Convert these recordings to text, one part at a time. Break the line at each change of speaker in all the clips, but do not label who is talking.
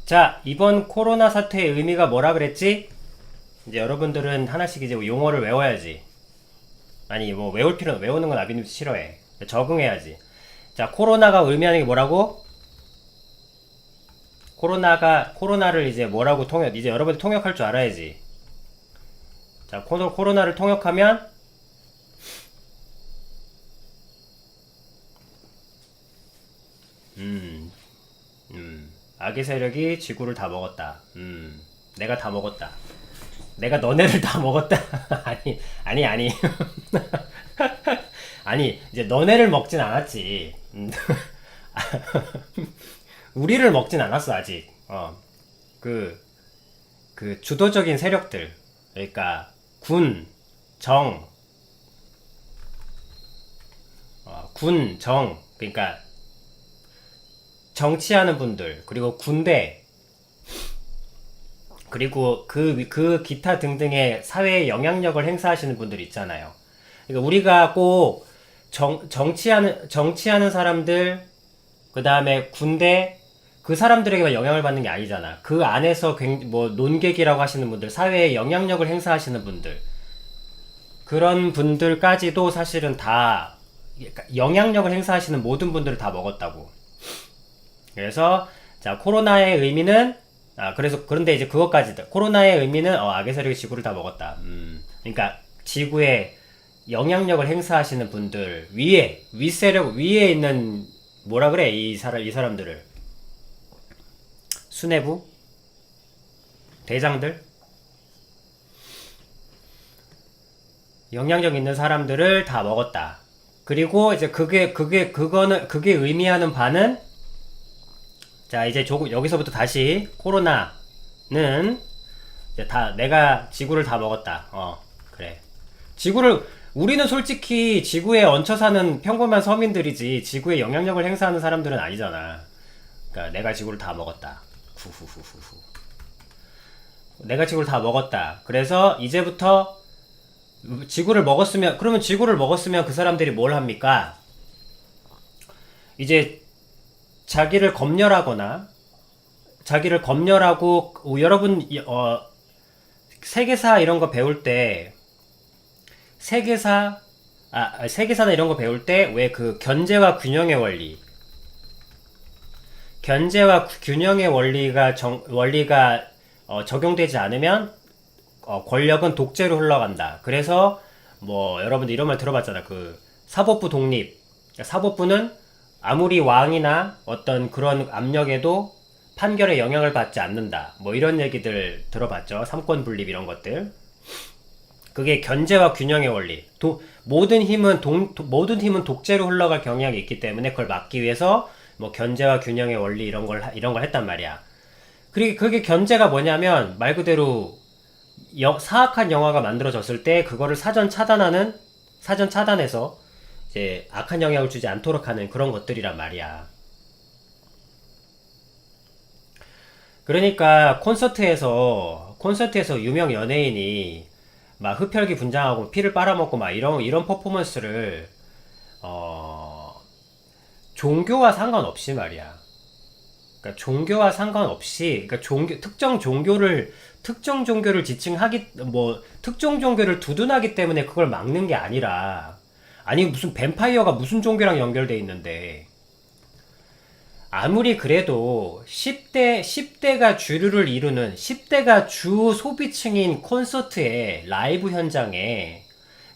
자, 이번 코로나 사태의 의미가 뭐라 그랬지? 이제 여러분들은 하나씩 이제 용어를 외워야지. 아니, 뭐 외우는 건 아비님도 싫어해. 적응해야지. 자, 코로나가 의미하는 게 뭐라고? 코로나를 이제 뭐라고 이제 여러분들 통역할 줄 알아야지. 자, 코로나를 통역하면, 음, 악의 세력이 지구를 다 먹었다. 내가 다 먹었다. 내가 너네를 다 먹었다. 아니. 아니, 이제 너네를 먹진 않았지. 우리를 먹진 않았어, 아직. 그, 그 주도적인 세력들. 그러니까, 군, 정, 그러니까, 정치하는 분들, 그리고 군대, 그리고 그 기타 등등의 사회에 영향력을 행사하시는 분들 있잖아요. 그러니까 우리가 꼭 정치하는 사람들, 그 다음에 군대, 그 사람들에게만 영향을 받는 게 아니잖아. 그 안에서 뭐 논객이라고 하시는 분들, 사회에 영향력을 행사하시는 분들, 그런 분들까지도 사실은 다 영향력을 행사하시는 모든 분들을 다 먹었다고. 그래서 자, 코로나의 의미는 그런데 이제 그것까지다. 코로나의 의미는 악의 세력이 지구를 다 먹었다. 그러니까 지구에 영향력을 행사하시는 분들 윗세력 위에 있는 뭐라 그래 이 사람들을 수뇌부 대장들 영향력 있는 사람들을 다 먹었다. 그리고 이제 그게 의미하는 바는 자 이제 여기서부터 다시 코로나는 이제 내가 지구를 다 먹었다. 그래. 우리는 솔직히 지구에 얹혀 사는 평범한 서민들이지 지구에 영향력을 행사하는 사람들은 아니잖아. 그러니까 내가 지구를 다 먹었다. 후후후후후. 내가 지구를 다 먹었다. 그래서 이제부터 그러면 지구를 먹었으면 그 사람들이 뭘 합니까? 이제 자기를 검열하고 여러분 세계사 이런 거 배울 때 세계사나 이런 거 배울 때 왜 그 견제와 균형의 원리가 적용되지 않으면 권력은 독재로 흘러간다. 그래서 뭐 여러분들 이런 말 들어봤잖아. 그 사법부 독립. 사법부는 아무리 왕이나 어떤 그런 압력에도 판결에 영향을 받지 않는다. 뭐 이런 얘기들 들어봤죠. 삼권 분립 이런 것들. 그게 견제와 균형의 원리. 모든 힘은 독재로 흘러갈 경향이 있기 때문에 그걸 막기 위해서 뭐 견제와 균형의 원리 이런 걸 했단 말이야. 그리고 그게 견제가 뭐냐면 말 그대로 사악한 영화가 만들어졌을 때 그거를 사전 차단해서 이제 악한 영향을 주지 않도록 하는 그런 것들이란 말이야. 그러니까 콘서트에서 유명 연예인이 막 흡혈귀 분장하고 피를 빨아먹고 막 이런 퍼포먼스를 종교와 상관없이 말이야. 그러니까 종교와 상관없이 그러니까 특정 종교를 특정 종교를 두둔하기 때문에 그걸 막는 게 아니라 아니 무슨 뱀파이어가 무슨 종교랑 연결돼 있는데 아무리 그래도 10대가 주류를 이루는 10대가 주 소비층인 콘서트의 라이브 현장에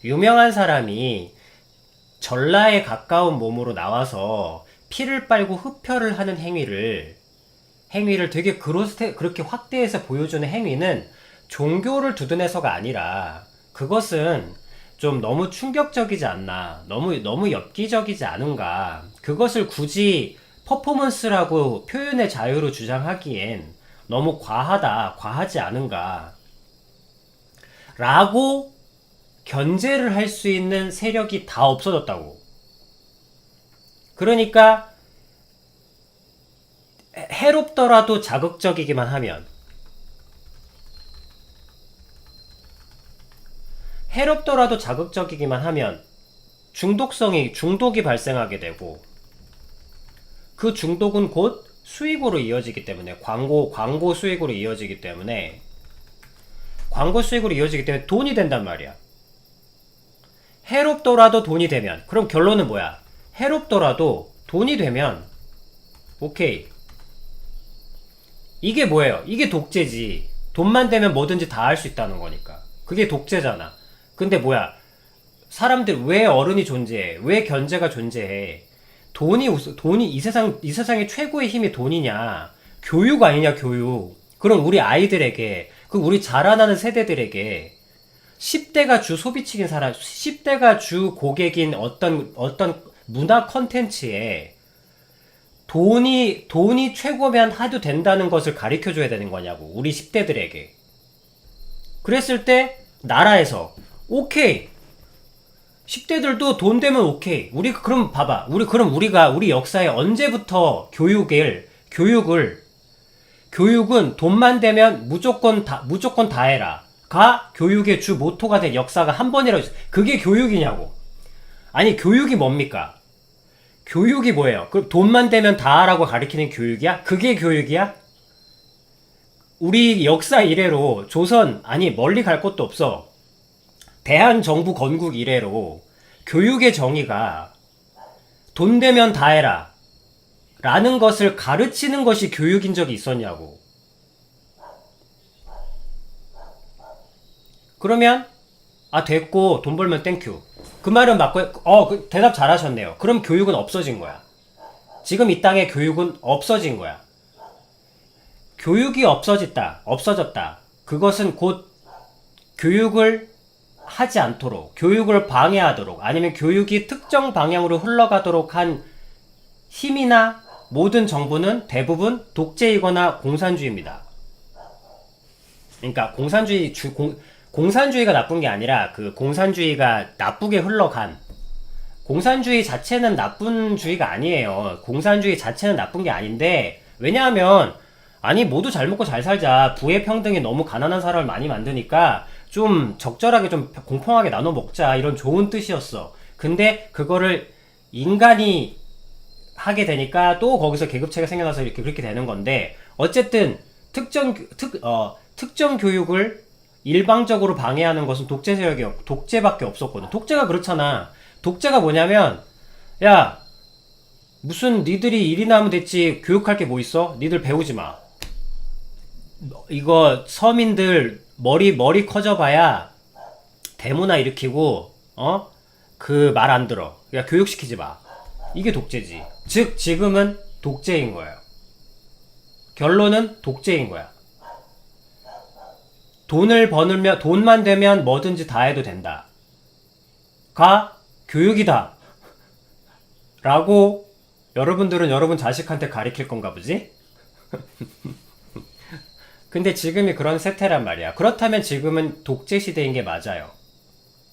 유명한 사람이 전라에 가까운 몸으로 나와서 피를 빨고 흡혈을 하는 행위를 되게 그렇게 확대해서 보여주는 행위는 종교를 두둔해서가 아니라 그것은 좀 너무 충격적이지 않나. 너무 엽기적이지 않은가. 그것을 굳이 퍼포먼스라고 표현의 자유로 주장하기엔 너무 과하지 않은가. 라고 견제를 할 수 있는 세력이 다 없어졌다고. 그러니까 해롭더라도 자극적이기만 하면 중독이 발생하게 되고 그 중독은 곧 수익으로 이어지기 때문에 광고 수익으로 이어지기 때문에 돈이 된단 말이야. 해롭더라도 돈이 되면, 그럼 결론은 뭐야? 해롭더라도 돈이 되면 오케이. 이게 뭐예요? 이게 독재지. 돈만 되면 뭐든지 다 할 수 있다는 거니까. 그게 독재잖아. 근데 뭐야? 사람들 왜 어른이 존재해? 왜 견제가 존재해? 돈이 이 세상의 최고의 힘이 돈이냐? 교육 아니냐, 교육. 그럼 우리 아이들에게, 우리 자라나는 세대들에게 10대가 주 소비층인 사람, 10대가 주 고객인 어떤 문화 컨텐츠에 돈이 최고면 해도 된다는 것을 가르쳐 줘야 되는 거냐고. 우리 10대들에게. 그랬을 때, 나라에서, 오케이. 10대들도 돈 되면 오케이. 그럼 봐봐. 우리 역사에 언제부터 교육은 돈만 되면 무조건 다 해라. 교육의 주 모토가 된 역사가 한 번이라도 있어. 그게 교육이냐고. 아니, 교육이 뭡니까? 교육이 뭐예요? 그럼 돈만 되면 다 하라고 가르치는 교육이야? 그게 교육이야? 우리 역사 이래로 멀리 갈 것도 없어. 대한정부 건국 이래로 교육의 정의가 돈 되면 다 해라 라는 것을 가르치는 것이 교육인 적이 있었냐고. 그러면 됐고 돈 벌면 땡큐. 그 말은 맞고, 대답 잘하셨네요. 그럼 교육은 없어진 거야. 지금 이 땅에 교육은 없어진 거야. 교육이 없어졌다. 그것은 곧 교육을 하지 않도록, 교육을 방해하도록, 아니면 교육이 특정 방향으로 흘러가도록 한 힘이나 모든 정부는 대부분 독재이거나 공산주의입니다. 그러니까 공산주의가 나쁜 게 아니라 공산주의가 나쁘게 흘러간, 공산주의 자체는 나쁜 주의가 아니에요. 공산주의 자체는 나쁜 게 아닌데, 왜냐하면 모두 잘 먹고 잘 살자. 부의 평등이 너무 가난한 사람을 많이 만드니까 좀 적절하게 좀 공평하게 나눠 먹자, 이런 좋은 뜻이었어. 근데 그거를 인간이 하게 되니까 또 거기서 계급체가 생겨나서 그렇게 되는 건데, 어쨌든 특정 교육을 일방적으로 방해하는 것은 독재밖에 없었거든. 독재가 그렇잖아. 독재가 뭐냐면, 야, 무슨 니들이 일이나 하면 됐지, 교육할 게 뭐 있어? 니들 배우지 마. 이거 서민들 머리 커져봐야 데모나 일으키고, 그 말 안 들어. 그러니까 교육시키지 마. 이게 독재지. 즉 지금은 독재인 거예요. 결론은 독재인 거야. 돈만 되면 뭐든지 다 해도 된다. 교육이다. 라고 여러분들은 여러분 자식한테 가르칠 건가 보지? 근데 지금이 그런 세태란 말이야. 그렇다면 지금은 독재 시대인 게 맞아요.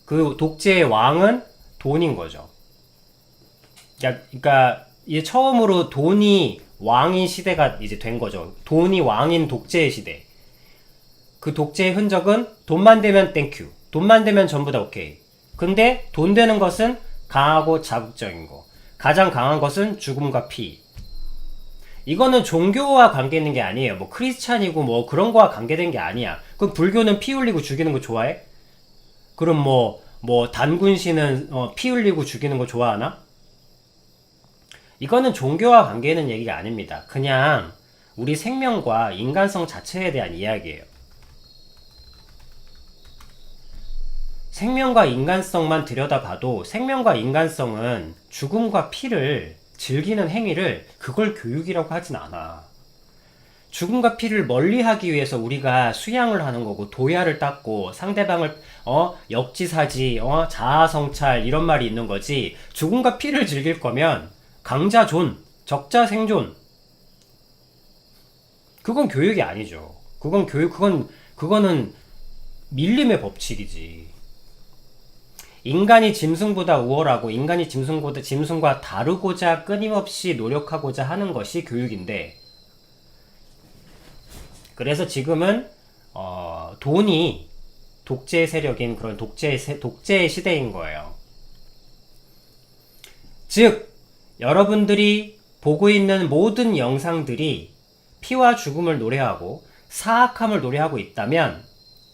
그 독재의 왕은 돈인 거죠. 그러니까 이게 처음으로 돈이 왕인 시대가 이제 된 거죠. 돈이 왕인 독재의 시대. 그 독재의 흔적은 돈만 되면 땡큐. 돈만 되면 전부 다 오케이. 근데 돈 되는 것은 강하고 자극적인 거. 가장 강한 것은 죽음과 피. 이거는 종교와 관계 있는 게 아니에요. 뭐 크리스찬이고 뭐 그런 거와 관계된 게 아니야. 그럼 불교는 피 흘리고 죽이는 거 좋아해? 그럼 단군신은 피 흘리고 죽이는 거 좋아하나? 이거는 종교와 관계 있는 얘기가 아닙니다. 그냥 우리 생명과 인간성 자체에 대한 이야기예요. 생명과 인간성만 들여다봐도 생명과 인간성은 죽음과 피를 즐기는 행위를 그걸 교육이라고 하진 않아. 죽음과 피를 멀리하기 위해서 우리가 수양을 하는 거고, 도야를 닦고 상대방을 역지사지, 자아성찰 이런 말이 있는 거지. 죽음과 피를 즐길 거면 강자존, 적자생존, 그건 교육이 아니죠. 그거는 밀림의 법칙이지. 인간이 짐승보다 우월하고 인간이 짐승과 다르고자 끊임없이 노력하고자 하는 것이 교육인데, 그래서 지금은 돈이 독재 세력인 그런 독재의 시대인 거예요. 즉 여러분들이 보고 있는 모든 영상들이 피와 죽음을 노래하고 사악함을 노래하고 있다면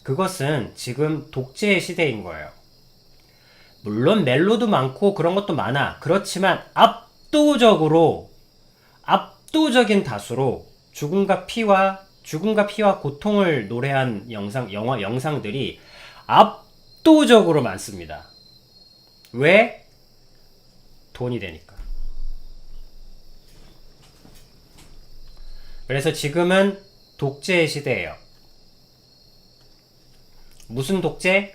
그것은 지금 독재의 시대인 거예요. 물론 멜로도 많고 그런 것도 많아. 그렇지만 압도적인 다수로 죽음과 피와 고통을 노래한 영상들이 압도적으로 많습니다. 왜? 돈이 되니까. 그래서 지금은 독재의 시대예요. 무슨 독재?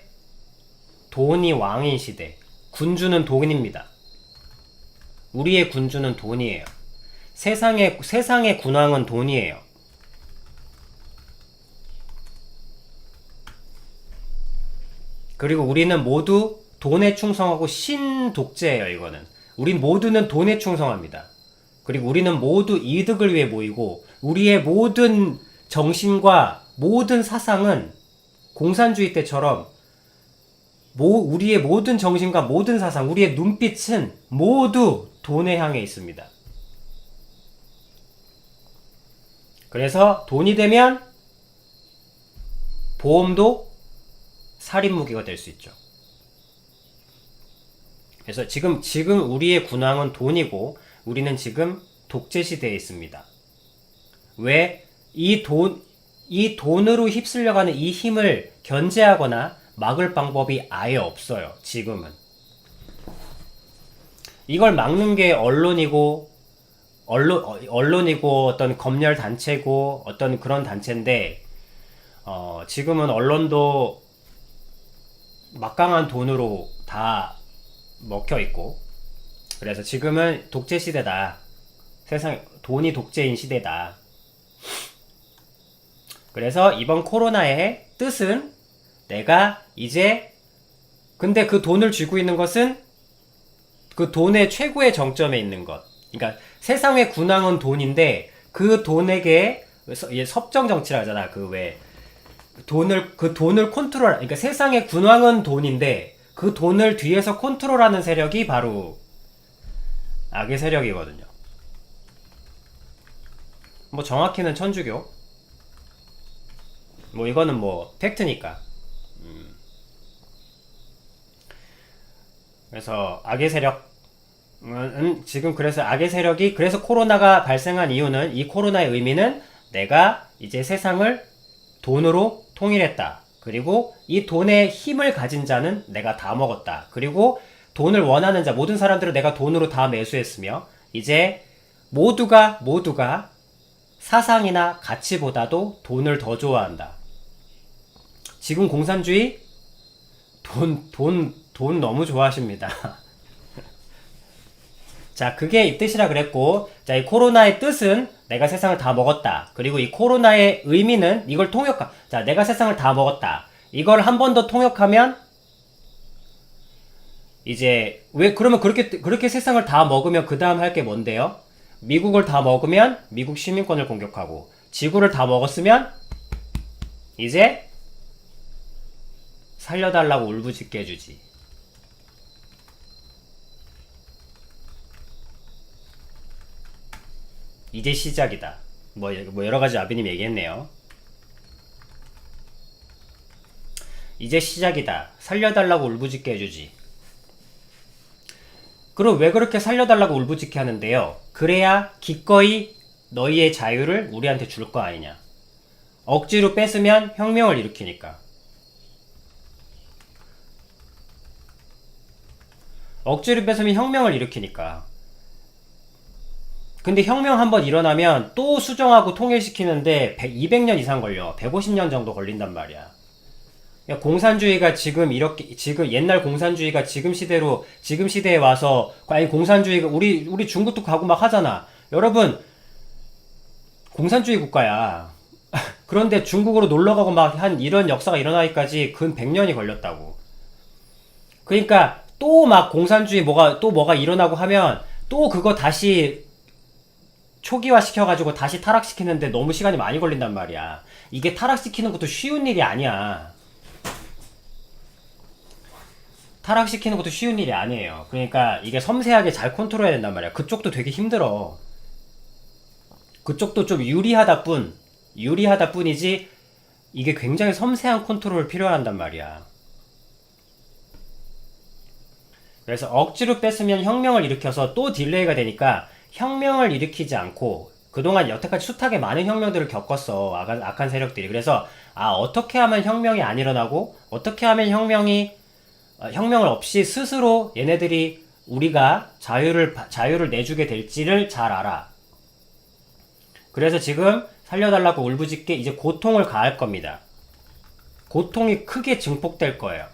돈이 왕인 시대. 군주는 돈입니다. 우리의 군주는 돈이에요. 세상의 군왕은 돈이에요. 그리고 우리는 모두 돈에 충성하고 신독재예요, 이거는. 우린 모두는 돈에 충성합니다. 그리고 우리는 모두 이득을 위해 모이고, 우리의 모든 정신과 모든 사상은 공산주의 때처럼 우리의 모든 정신과 모든 사상, 우리의 눈빛은 모두 돈에 향해 있습니다. 그래서 돈이 되면 보험도 살인무기가 될 수 있죠. 그래서 지금 우리의 군왕은 돈이고 우리는 지금 독재시대에 있습니다. 왜? 이 돈으로 휩쓸려가는 이 힘을 견제하거나 막을 방법이 아예 없어요. 지금은. 이걸 막는 게 언론이고 어떤 검열 단체고 어떤 그런 단체인데 지금은 언론도 막강한 돈으로 다 먹혀 있고 그래서 지금은 독재 시대다. 세상 돈이 독재인 시대다. 그래서 이번 코로나의 뜻은 내가 이제 근데 그 돈을 쥐고 있는 것은 그 돈의 최고의 정점에 있는 것. 그러니까 세상의 군왕은 돈인데 그 돈에게 섭정 정치라 하잖아. 그 돈을 컨트롤 그러니까 세상의 군왕은 돈인데 그 돈을 뒤에서 컨트롤하는 세력이 바로 악의 세력이거든요. 뭐 정확히는 천주교. 뭐 이거는 뭐 팩트니까. 그래서 악의 세력은 지금 그래서 악의 세력이 그래서 코로나가 발생한 이유는 이 코로나의 의미는 내가 이제 세상을 돈으로 통일했다. 그리고 이 돈의 힘을 가진 자는 내가 다 먹었다. 그리고 돈을 원하는 자 모든 사람들을 내가 돈으로 다 매수했으며 이제 모두가 사상이나 가치보다도 돈을 더 좋아한다. 지금 공산주의 돈 너무 좋아하십니다. 자, 그게 이 뜻이라 그랬고, 자, 이 코로나의 뜻은 내가 세상을 다 먹었다. 그리고 이 코로나의 의미는 이걸 자, 내가 세상을 다 먹었다. 이걸 한 번 더 통역하면, 이제, 그러면 그렇게 세상을 다 먹으면 그 다음 할 게 뭔데요? 미국을 다 먹으면 미국 시민권을 공격하고, 지구를 다 먹었으면, 이제, 살려달라고 울부짖게 해주지. 이제 시작이다. 뭐 여러가지 아비님 얘기했네요. 이제 시작이다. 살려달라고 울부짖게 해주지. 그럼 왜 그렇게 살려달라고 울부짖게 하는데요? 그래야 기꺼이 너희의 자유를 우리한테 줄 거 아니냐. 억지로 뺏으면 혁명을 일으키니까. 억지로 뺏으면 혁명을 일으키니까. 근데 혁명 한번 일어나면 또 수정하고 통일시키는데 200년 이상 걸려. 150년 정도 걸린단 말이야. 공산주의가 지금 옛날 공산주의가 지금 시대에 와서, 아니, 공산주의가, 우리 중국도 가고 막 하잖아. 여러분, 공산주의 국가야. 그런데 중국으로 놀러가고 막 한 이런 역사가 일어나기까지 근 100년이 걸렸다고. 그러니까 또 막 공산주의 뭐가 일어나고 하면 또 그거 다시 초기화 시켜가지고 다시 타락시키는데 너무 시간이 많이 걸린단 말이야. 이게 타락시키는 것도 쉬운 일이 아니야. 타락시키는 것도 쉬운 일이 아니에요. 그러니까 이게 섬세하게 잘 컨트롤해야 된단 말이야. 그쪽도 되게 힘들어. 그쪽도 좀 유리하다 뿐이지 이게 굉장히 섬세한 컨트롤을 필요한단 말이야. 그래서 억지로 뺐으면 혁명을 일으켜서 또 딜레이가 되니까 혁명을 일으키지 않고 그동안 여태까지 숱하게 많은 혁명들을 겪었어. 악한 세력들이. 그래서 어떻게 하면 혁명이 안 일어나고 어떻게 하면 혁명을 없이 스스로 얘네들이 우리가 자유를 내주게 될지를 잘 알아. 그래서 지금 살려달라고 울부짖게 이제 고통을 가할 겁니다. 고통이 크게 증폭될 거예요.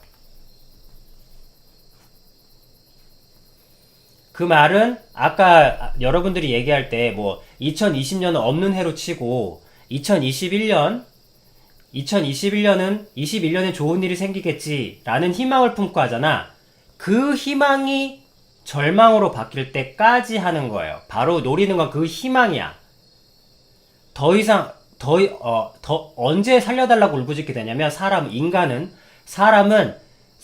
그 말은 아까 여러분들이 얘기할 때 뭐 2020년은 없는 해로 치고 2021년은 21년엔 좋은 일이 생기겠지라는 희망을 품고 하잖아. 그 희망이 절망으로 바뀔 때까지 하는 거예요. 바로 노리는 건 그 희망이야. 더 이상 언제 살려달라고 울부짖게 되냐면 사람은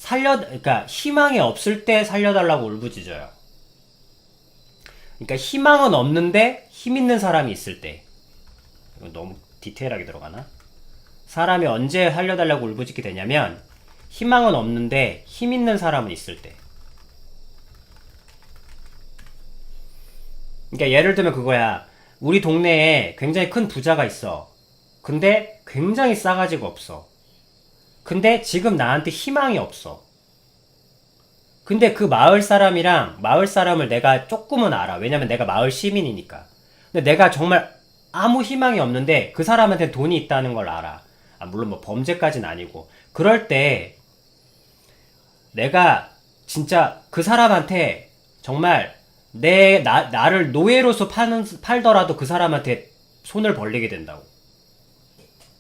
그러니까 희망이 없을 때 살려달라고 울부짖어요. 그러니까 희망은 없는데 힘 있는 사람이 있을 때. 이거 너무 디테일하게 들어가나? 사람이 언제 살려달라고 울부짖게 되냐면 희망은 없는데 힘 있는 사람은 있을 때. 그러니까 예를 들면 그거야. 우리 동네에 굉장히 큰 부자가 있어. 근데 굉장히 싸가지가 없어. 근데 지금 나한테 희망이 없어. 근데 그 마을 사람을 내가 조금은 알아. 왜냐면 내가 마을 시민이니까. 근데 내가 정말 아무 희망이 없는데 그 사람한테 돈이 있다는 걸 알아. 물론 뭐 범죄까지는 아니고. 그럴 때 내가 진짜 그 사람한테 정말 나를 노예로서 팔더라도 그 사람한테 손을 벌리게 된다고.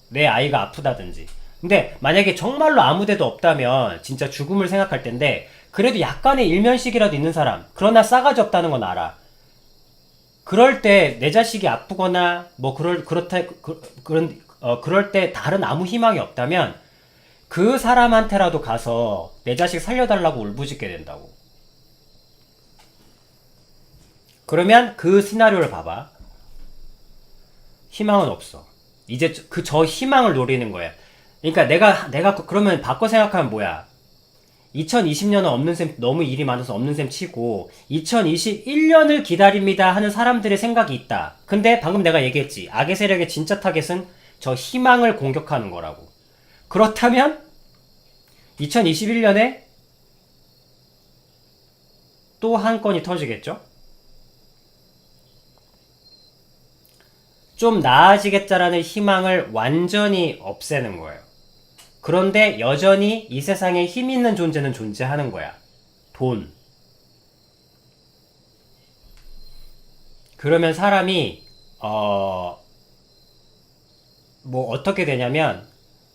내 아이가 아프다든지. 근데 만약에 정말로 아무 데도 없다면 진짜 죽음을 생각할 텐데 그래도 약간의 일면식이라도 있는 사람, 그러나 싸가지 없다는 건 알아. 그럴 때 내 자식이 아프거나 뭐 그럴 때 다른 아무 희망이 없다면 그 사람한테라도 가서 내 자식 살려달라고 울부짖게 된다고. 그러면 그 시나리오를 봐봐. 희망은 없어. 이제 저 희망을 노리는 거야. 그러니까 내가 그러면 바꿔 생각하면 뭐야? 2020년은 없는 셈, 너무 일이 많아서 없는 셈 치고 2021년을 기다립니다 하는 사람들의 생각이 있다. 근데 방금 내가 얘기했지. 악의 세력의 진짜 타겟은 저 희망을 공격하는 거라고. 그렇다면 2021년에 또 한 건이 터지겠죠? 좀 나아지겠다라는 희망을 완전히 없애는 거예요. 그런데 여전히 이 세상에 힘 있는 존재는 존재하는 거야. 돈. 그러면 사람이 뭐 어떻게 되냐면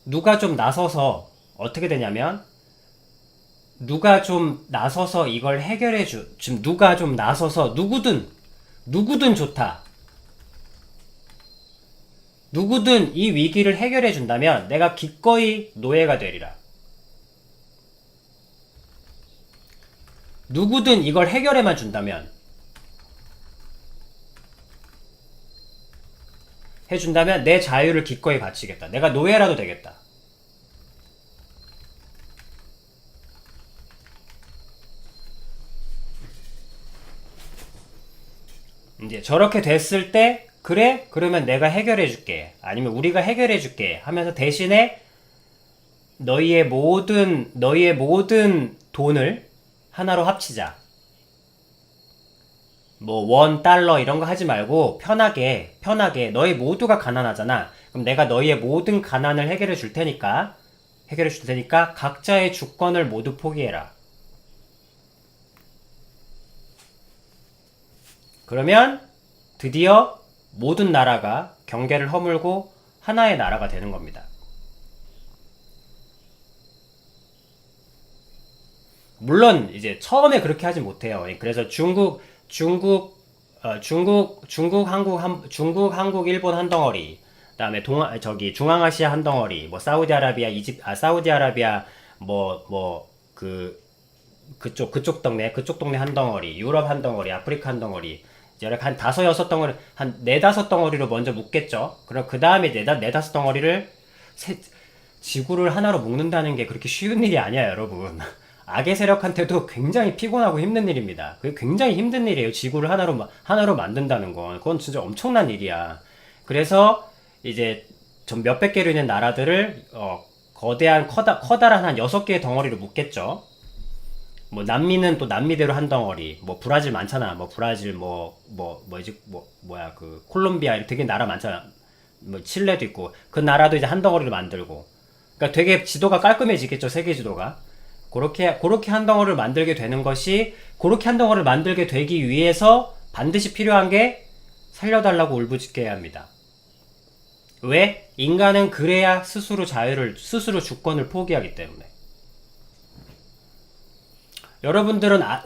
누가 좀 나서서 이걸 지금 누가 좀 나서서 누구든 좋다. 누구든 이 위기를 해결해 준다면 내가 기꺼이 노예가 되리라. 누구든 이걸 해결해만 준다면 해준다면 내 자유를 기꺼이 바치겠다. 내가 노예라도 되겠다. 이제 저렇게 됐을 때 그래? 그러면 내가 해결해줄게. 아니면 우리가 해결해줄게. 하면서 대신에 너희의 모든 돈을 하나로 합치자. 뭐 $1 이런 거 하지 말고 편하게 너희 모두가 가난하잖아. 그럼 내가 너희의 모든 가난을 해결해 줄 테니까 각자의 주권을 모두 포기해라. 그러면 드디어 모든 나라가 경계를 허물고 하나의 나라가 되는 겁니다. 물론 이제 처음에 그렇게 하지 못해요. 그래서 중국, 한국, 일본 한 덩어리, 그다음에 중앙아시아 한 덩어리, 뭐 사우디아라비아 그쪽 동네 한 덩어리, 유럽 한 덩어리, 아프리카 한 덩어리, 이제 이렇게 한 다섯 여섯 덩어리, 한 네다섯 덩어리로 먼저 묶겠죠. 그럼 그 다음에 네다섯 덩어리를 지구를 하나로 묶는다는 게 그렇게 쉬운 일이 아니야, 여러분. 악의 세력한테도 굉장히 피곤하고 힘든 일입니다. 그게 굉장히 힘든 일이에요. 지구를 하나로 만든다는 건. 그건 진짜 엄청난 일이야. 그래서 이제 전 몇백 개로 있는 나라들을 거대한 커다란 한 6개의 덩어리로 묶겠죠. 뭐 남미는 또 남미대로 한 덩어리. 뭐 브라질 많잖아. 뭐 브라질 뭐야 그 콜롬비아 이렇게 되게 나라 많잖아. 뭐 칠레도 있고 그 나라도 이제 한 덩어리로 만들고. 그러니까 되게 지도가 깔끔해지겠죠. 세계 지도가. 그렇게 한 덩어리를 만들게 되는 것이 그렇게 한 덩어리를 만들게 되기 위해서 반드시 필요한 게 살려달라고 울부짖게 해야 합니다. 왜? 인간은 그래야 스스로 스스로 주권을 포기하기 때문에.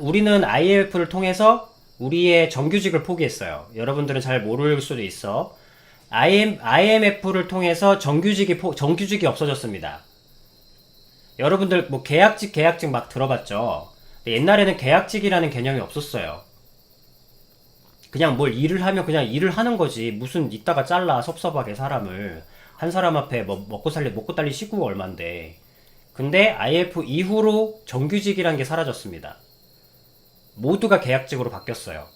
우리는 IMF를 통해서 우리의 정규직을 포기했어요. 여러분들은 잘 모를 수도 있어. IMF를 통해서 정규직이 없어졌습니다. 여러분들 뭐 계약직 막 들어봤죠? 근데 옛날에는 계약직이라는 개념이 없었어요. 그냥 뭘 일을 하면 그냥 일을 하는 거지. 무슨 이따가 잘라 섭섭하게 사람을. 한 사람 앞에 뭐 먹고 달리 식구가 얼만데. 근데 IF 이후로 정규직이란 게 사라졌습니다. 모두가 계약직으로 바뀌었어요.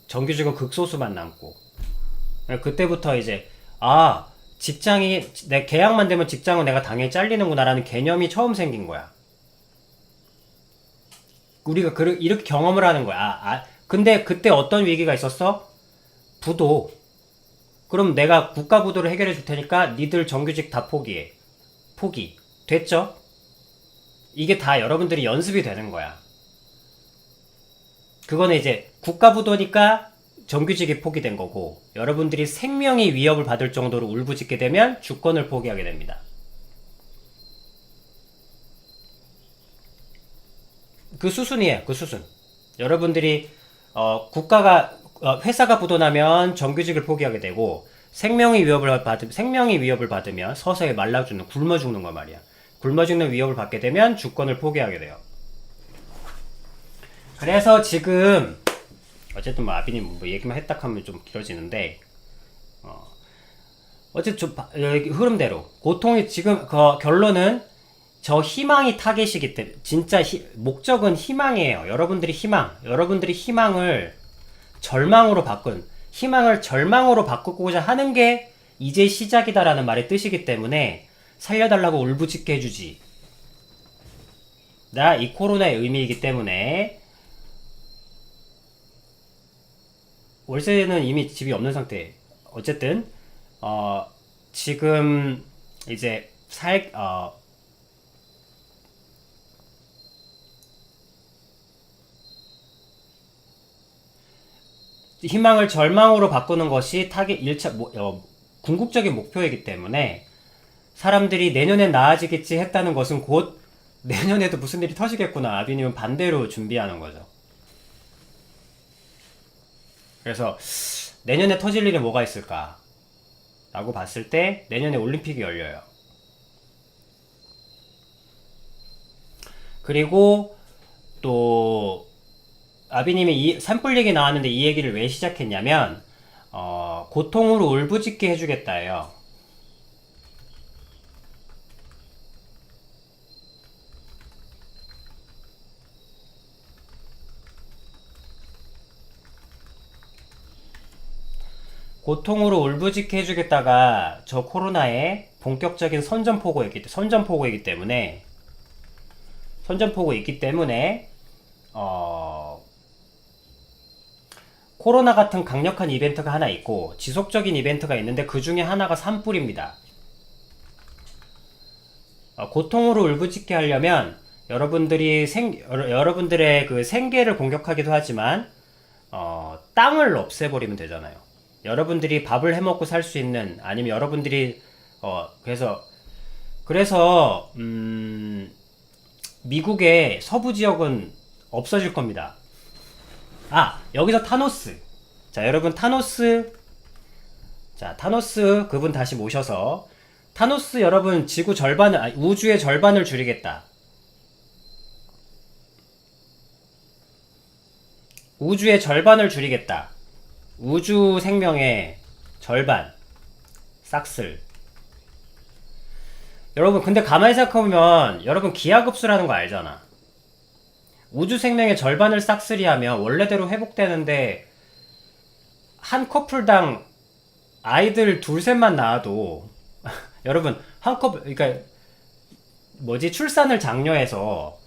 정규직은 극소수만 남고. 그때부터 이제 내 계약만 되면 직장은 내가 당연히 잘리는구나라는 개념이 처음 생긴 거야. 우리가 이렇게 경험을 하는 거야. 근데 그때 어떤 위기가 있었어? 부도. 그럼 내가 국가 부도를 해결해 줄 테니까 니들 정규직 다 포기해. 포기. 됐죠? 이게 다 여러분들이 연습이 되는 거야. 그거는 이제 국가 부도니까 정규직이 포기된 거고, 여러분들이 생명이 위협을 받을 정도로 울부짖게 되면 주권을 포기하게 됩니다. 그 수순이에요. 그 수순. 여러분들이 회사가 부도나면 정규직을 포기하게 되고, 생명이 위협을 받으면 서서히 굶어 죽는 거 말이야. 굶어 죽는 위협을 받게 되면 주권을 포기하게 돼요. 그래서 지금 어쨌든 뭐 아비님 뭐 얘기만 했다 하면 좀 길어지는데, 어쨌든 흐름대로 고통이 지금 결론은 저 희망이 타겟이기 때문에 진짜 목적은 희망이에요. 여러분들이 희망을 절망으로 바꾸고자 하는 게 이제 시작이다라는 말의 뜻이기 때문에 살려달라고 울부짖게 해주지. 이 코로나의 의미이기 때문에. 월세는 이미 집이 없는 상태. 어쨌든 지금 이제 희망을 절망으로 바꾸는 것이 궁극적인 목표이기 때문에 사람들이 내년엔 나아지겠지 했다는 것은 곧 내년에도 무슨 일이 터지겠구나. 아비님은 반대로 준비하는 거죠. 그래서 내년에 터질 일이 뭐가 있을까? 라고 봤을 때 내년에 올림픽이 열려요. 그리고 또 아비님이 산불 얘기 나왔는데 이 얘기를 왜 시작했냐면 고통으로 울부짖게 해주겠다예요. 고통으로 울부짖게 해주겠다가 저 코로나의 본격적인 선전포고이기 때문에 코로나 같은 강력한 이벤트가 하나 있고 지속적인 이벤트가 있는데 그 중에 하나가 산불입니다. 고통으로 울부짖게 하려면 여러분들의 그 생계를 공격하기도 하지만 땅을 없애버리면 되잖아요. 여러분들이 밥을 해먹고 살 수 있는, 아니면 여러분들이 그래서 미국의 서부 지역은 없어질 겁니다. 여기서 타노스. 자, 여러분 타노스 그분 다시 모셔서 타노스 여러분 우주의 절반을 줄이겠다. 우주의 절반을 줄이겠다. 우주 생명의 절반, 싹쓸. 여러분, 근데 가만히 생각해보면, 여러분, 기하급수라는 거 알잖아. 우주 생명의 절반을 싹쓸이 하면 원래대로 회복되는데, 한 커플당 아이들 둘, 셋만 낳아도, 여러분, 한 커플, 그러니까, 뭐지, 출산을 장려해서,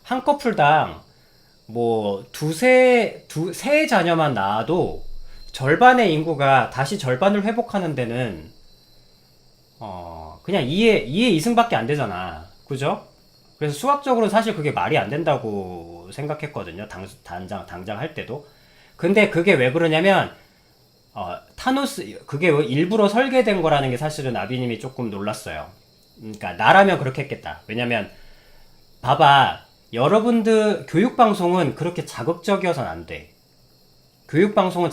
한 커플당, 뭐, 세 자녀만 낳아도, 절반의 인구가 다시 절반을 회복하는 데는, 그냥 2의 2승밖에 안 되잖아. 그죠? 그래서 수학적으로 사실 그게 말이 안 된다고 생각했거든요. 당장 할 때도. 근데 그게 왜 그러냐면, 그게 왜 일부러 설계된 거라는 게 사실은 아비님이 조금 놀랐어요. 그러니까, 나라면 그렇게 했겠다. 왜냐면, 봐봐. 여러분들, 교육방송은 그렇게 자극적이어서는 안 돼. 교육방송은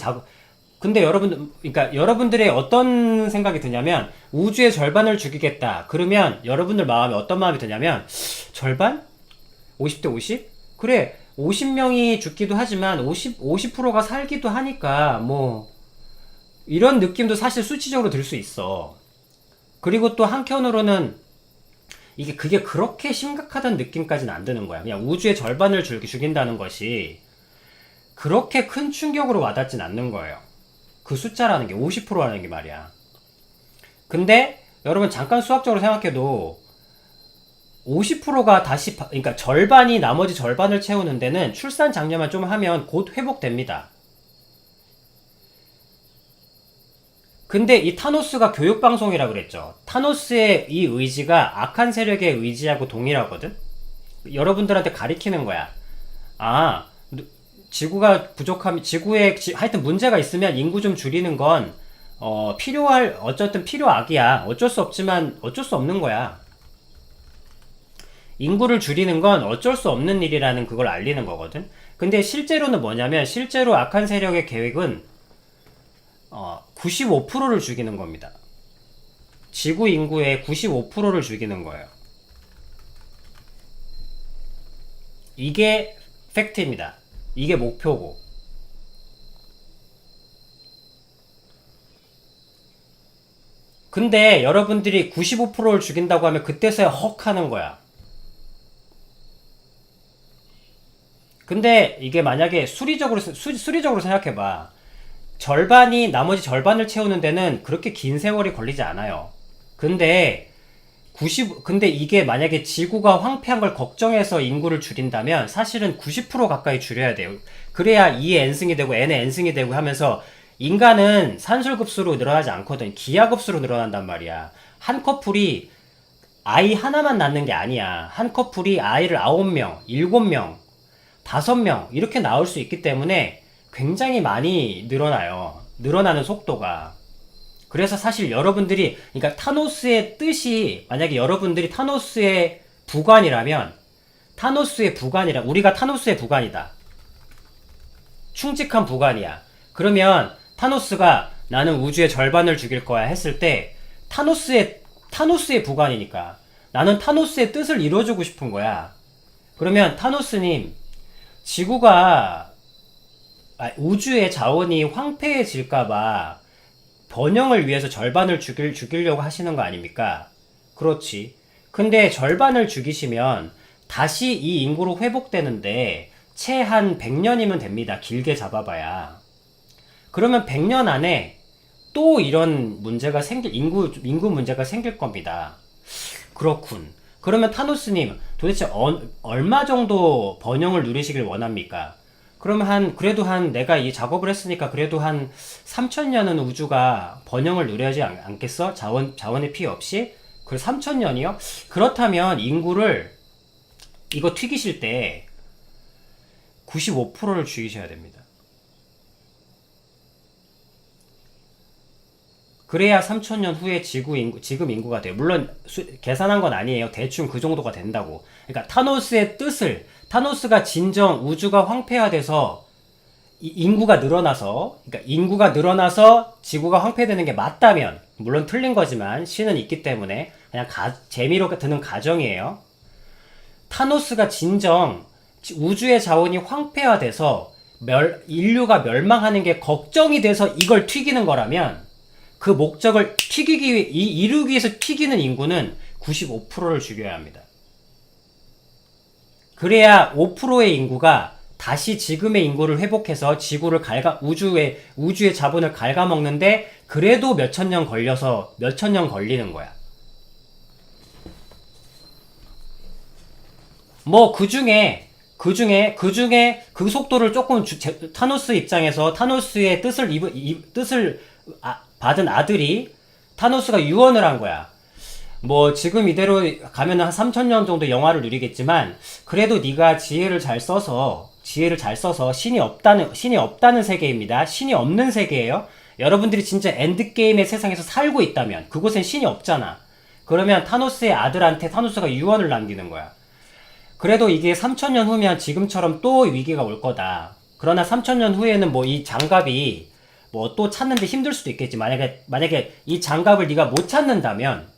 근데 그러니까 여러분들의 어떤 생각이 드냐면, 우주의 절반을 죽이겠다. 그러면 여러분들 마음에 어떤 마음이 드냐면, 절반? 50대 50? 그래, 50명이 죽기도 하지만 50%가 살기도 하니까, 뭐, 이런 느낌도 사실 수치적으로 들 수 있어. 그리고 또 한편으로는, 그게 그렇게 심각하다는 느낌까지는 안 드는 거야. 그냥 우주의 절반을 죽인다는 것이, 그렇게 큰 충격으로 와닿진 않는 거예요. 그 숫자라는 게 50%라는 게 말이야. 근데 여러분 잠깐 수학적으로 생각해도 50%가 그러니까 절반이 나머지 절반을 채우는 데는 출산 장려만 좀 하면 곧 회복됩니다. 근데 이 타노스가 교육방송이라 그랬죠. 타노스의 이 의지가 악한 세력의 의지하고 동일하거든? 여러분들한테 가리키는 거야. 아, 지구가 하여튼 문제가 있으면 인구 좀 줄이는 건, 어쨌든 필요악이야. 어쩔 수 없지만 어쩔 수 없는 거야. 인구를 줄이는 건 어쩔 수 없는 일이라는 그걸 알리는 거거든. 근데 실제로는 뭐냐면, 실제로 악한 세력의 계획은, 95%를 죽이는 겁니다. 지구 인구의 95%를 죽이는 거예요. 이게 팩트입니다. 이게 목표고. 근데 여러분들이 95%를 죽인다고 하면 그때서야 헉 하는 거야. 근데 이게 만약에 수리적으로 생각해봐. 나머지 절반을 채우는 데는 그렇게 긴 세월이 걸리지 않아요. 근데 이게 만약에 지구가 황폐한 걸 걱정해서 인구를 줄인다면 사실은 90% 가까이 줄여야 돼요. 그래야 2의 n승이 되고 n의 n승이 되고 하면서 인간은 산술급수로 늘어나지 않거든. 기하급수로 늘어난단 말이야. 한 커플이 아이 하나만 낳는 게 아니야. 한 커플이 아이를 9명, 7명, 5명 이렇게 낳을 수 있기 때문에 굉장히 많이 늘어나요. 늘어나는 속도가. 그래서 사실 여러분들이, 그러니까 타노스의 뜻이, 만약에 여러분들이 타노스의 부관이라면, 우리가 타노스의 부관이다. 충직한 부관이야. 그러면 타노스가 나는 우주의 절반을 죽일 거야 했을 때, 타노스의 부관이니까 나는 타노스의 뜻을 이뤄주고 싶은 거야. 그러면 타노스님, 우주의 자원이 황폐해질까봐 번영을 위해서 절반을 죽이려고 하시는 거 아닙니까? 그렇지. 근데 절반을 죽이시면 다시 이 인구로 회복되는데 채 한 100년이면 됩니다. 길게 잡아봐야. 그러면 100년 안에 또 이런 문제가 인구 문제가 생길 겁니다. 그렇군. 그러면 타노스님, 도대체 얼마 정도 번영을 누리시길 원합니까? 그러면 내가 이 작업을 했으니까 그래도 한 3000년은 우주가 번영을 누려야지 않겠어? 자원의 피해 없이? 그 3000년이요? 그렇다면 인구를, 이거 튀기실 때 95%를 죽이셔야 됩니다. 그래야 3000년 후에 지금 인구가 돼요. 물론 계산한 건 아니에요. 대충 그 정도가 된다고. 그러니까 타노스가 진정 우주가 황폐화돼서 인구가 늘어나서 지구가 황폐되는 게 맞다면, 물론 틀린 거지만 신은 있기 때문에 그냥 재미로 드는 가정이에요. 타노스가 진정 우주의 자원이 황폐화돼서 인류가 멸망하는 게 걱정이 돼서 이걸 튀기는 거라면 그 목적을 이루기 위해서 튀기는 인구는 95%를 죽여야 합니다. 그래야 5%의 인구가 다시 지금의 인구를 회복해서 지구를 우주의 자본을 갉아먹는데 그래도 몇천 년 걸리는 거야. 뭐 그 속도를 조금 타노스 입장에서 타노스의 뜻을 받은 아들이 타노스가 유언을 한 거야. 뭐 지금 이대로 가면은 한 3000년 정도 영화를 누리겠지만 그래도 네가 지혜를 잘 써서 신이 없다는 세계입니다. 신이 없는 세계예요. 여러분들이 진짜 엔드게임의 세상에서 살고 있다면 그곳엔 신이 없잖아. 그러면 타노스의 아들한테 타노스가 유언을 남기는 거야. 그래도 이게 3000년 후면 지금처럼 또 위기가 올 거다. 그러나 3000년 후에는 뭐 이 장갑이 뭐 또 찾는데 힘들 수도 있겠지. 만약에 이 장갑을 네가 못 찾는다면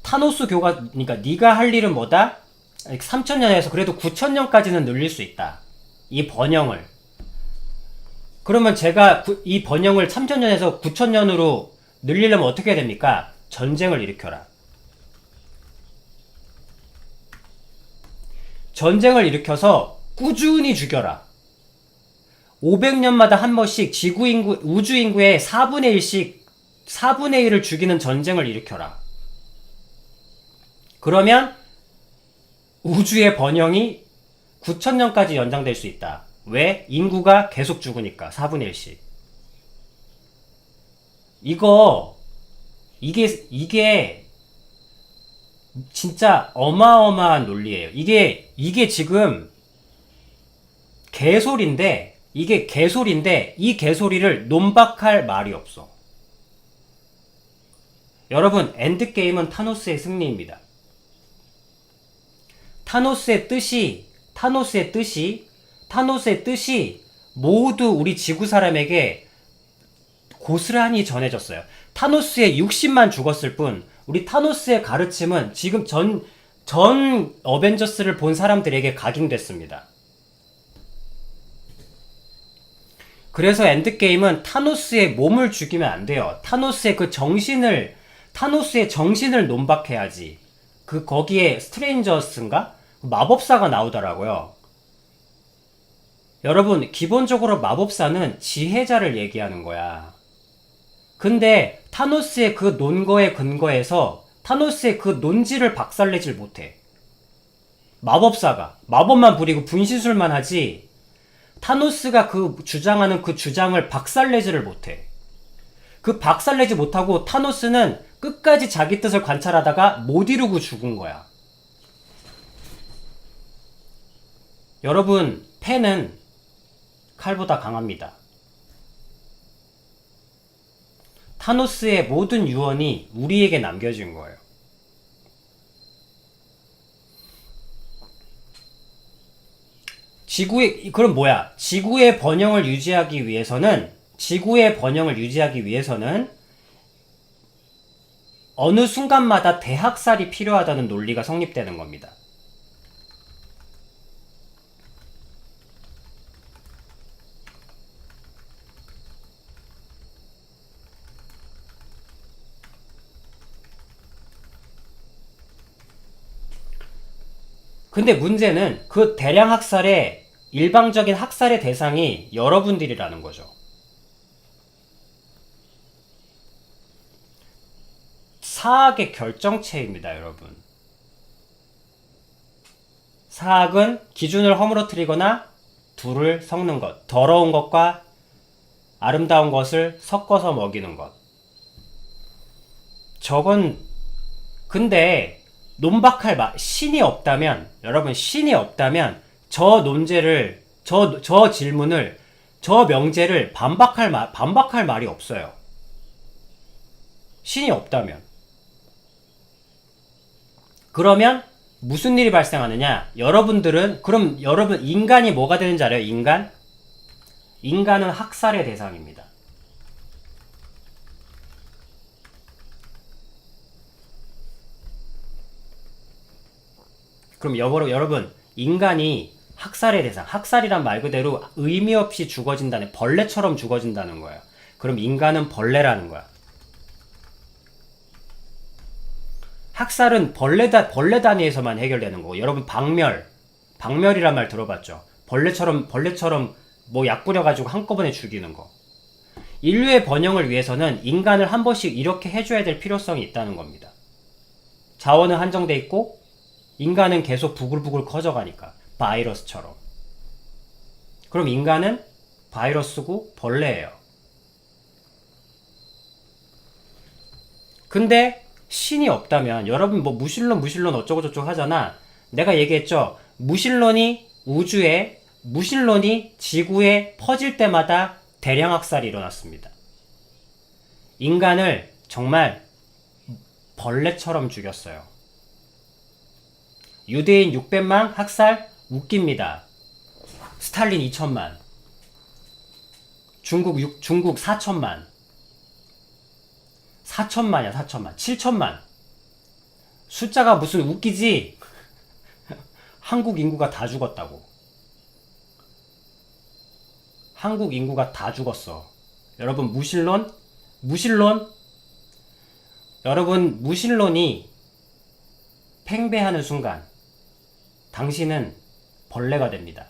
타노스 그러니까 네가 할 일은 뭐다? 3000년에서 그래도 9000년까지는 늘릴 수 있다. 이 번영을. 그러면 제가 이 번영을 3000년에서 9000년으로 늘리려면 어떻게 해야 됩니까? 전쟁을 일으켜라. 전쟁을 일으켜서 꾸준히 죽여라. 500년마다 한 번씩 우주 인구의 4분의 1을 죽이는 전쟁을 일으켜라. 그러면 우주의 번영이 9000년까지 연장될 수 있다. 왜? 인구가 계속 죽으니까 4분의 1씩. 이게 진짜 어마어마한 논리예요. 이게 지금 개소리인데 이 개소리를 논박할 말이 없어. 여러분, 엔드게임은 타노스의 승리입니다. 타노스의 뜻이 모두 우리 지구 사람에게 고스란히 전해졌어요. 타노스의 60만 죽었을 뿐 우리 타노스의 가르침은 지금 전 어벤져스를 본 사람들에게 각인됐습니다. 그래서 엔드게임은 타노스의 몸을 죽이면 안 돼요. 타노스의 정신을 논박해야지. 거기에 스트레인저스인가? 마법사가 나오더라고요. 여러분, 기본적으로 마법사는 지혜자를 얘기하는 거야. 근데 타노스의 그 논거에 근거해서 타노스의 그 논지를 박살내질 못해. 마법사가 마법만 부리고 분신술만 하지 타노스가 주장하는 그 주장을 박살내지를 못해. 그 박살내지 못하고 타노스는 끝까지 자기 뜻을 관찰하다가 못 이루고 죽은 거야. 여러분, 펜은 칼보다 강합니다. 타노스의 모든 유언이 우리에게 남겨진 거예요. 그럼 뭐야? 지구의 번영을 유지하기 위해서는 어느 순간마다 대학살이 필요하다는 논리가 성립되는 겁니다. 근데 문제는 그 일방적인 학살의 대상이 여러분들이라는 거죠. 사학의 결정체입니다, 여러분. 사학은 기준을 허물어뜨리거나 둘을 섞는 것, 더러운 것과 아름다운 것을 섞어서 먹이는 것. 근데 신이 없다면, 여러분, 저 명제를 반박할 말이 없어요. 신이 없다면. 그러면 무슨 일이 발생하느냐? 여러분, 인간이 뭐가 되는지 알아요? 인간은 학살의 대상입니다. 그럼 여러분, 인간이 학살의 대상. 학살이란 말 그대로 의미 없이 죽어진다는, 벌레처럼 죽어진다는 거예요. 그럼 인간은 벌레라는 거야. 학살은 벌레 단위에서만 해결되는 거고, 여러분 박멸이란 말 들어봤죠? 벌레처럼 뭐 약 뿌려가지고 한꺼번에 죽이는 거. 인류의 번영을 위해서는 인간을 한 번씩 이렇게 해줘야 될 필요성이 있다는 겁니다. 자원은 한정돼 있고 인간은 계속 부글부글 커져가니까, 바이러스처럼. 그럼 인간은 바이러스고 벌레예요. 근데 신이 없다면, 여러분 뭐 무신론 어쩌고저쩌고 하잖아. 내가 얘기했죠. 무신론이 지구에 퍼질 때마다 대량 학살이 일어났습니다. 인간을 정말 벌레처럼 죽였어요. 유대인 600만 학살 웃깁니다. 스탈린 2000만, 중국 4000만, 4000만이야 4000만, 7000만. 숫자가 무슨 웃기지? 한국 인구가 다 죽었다고. 한국 인구가 다 죽었어. 여러분 여러분 무신론이 팽배하는 순간 당신은 벌레가 됩니다.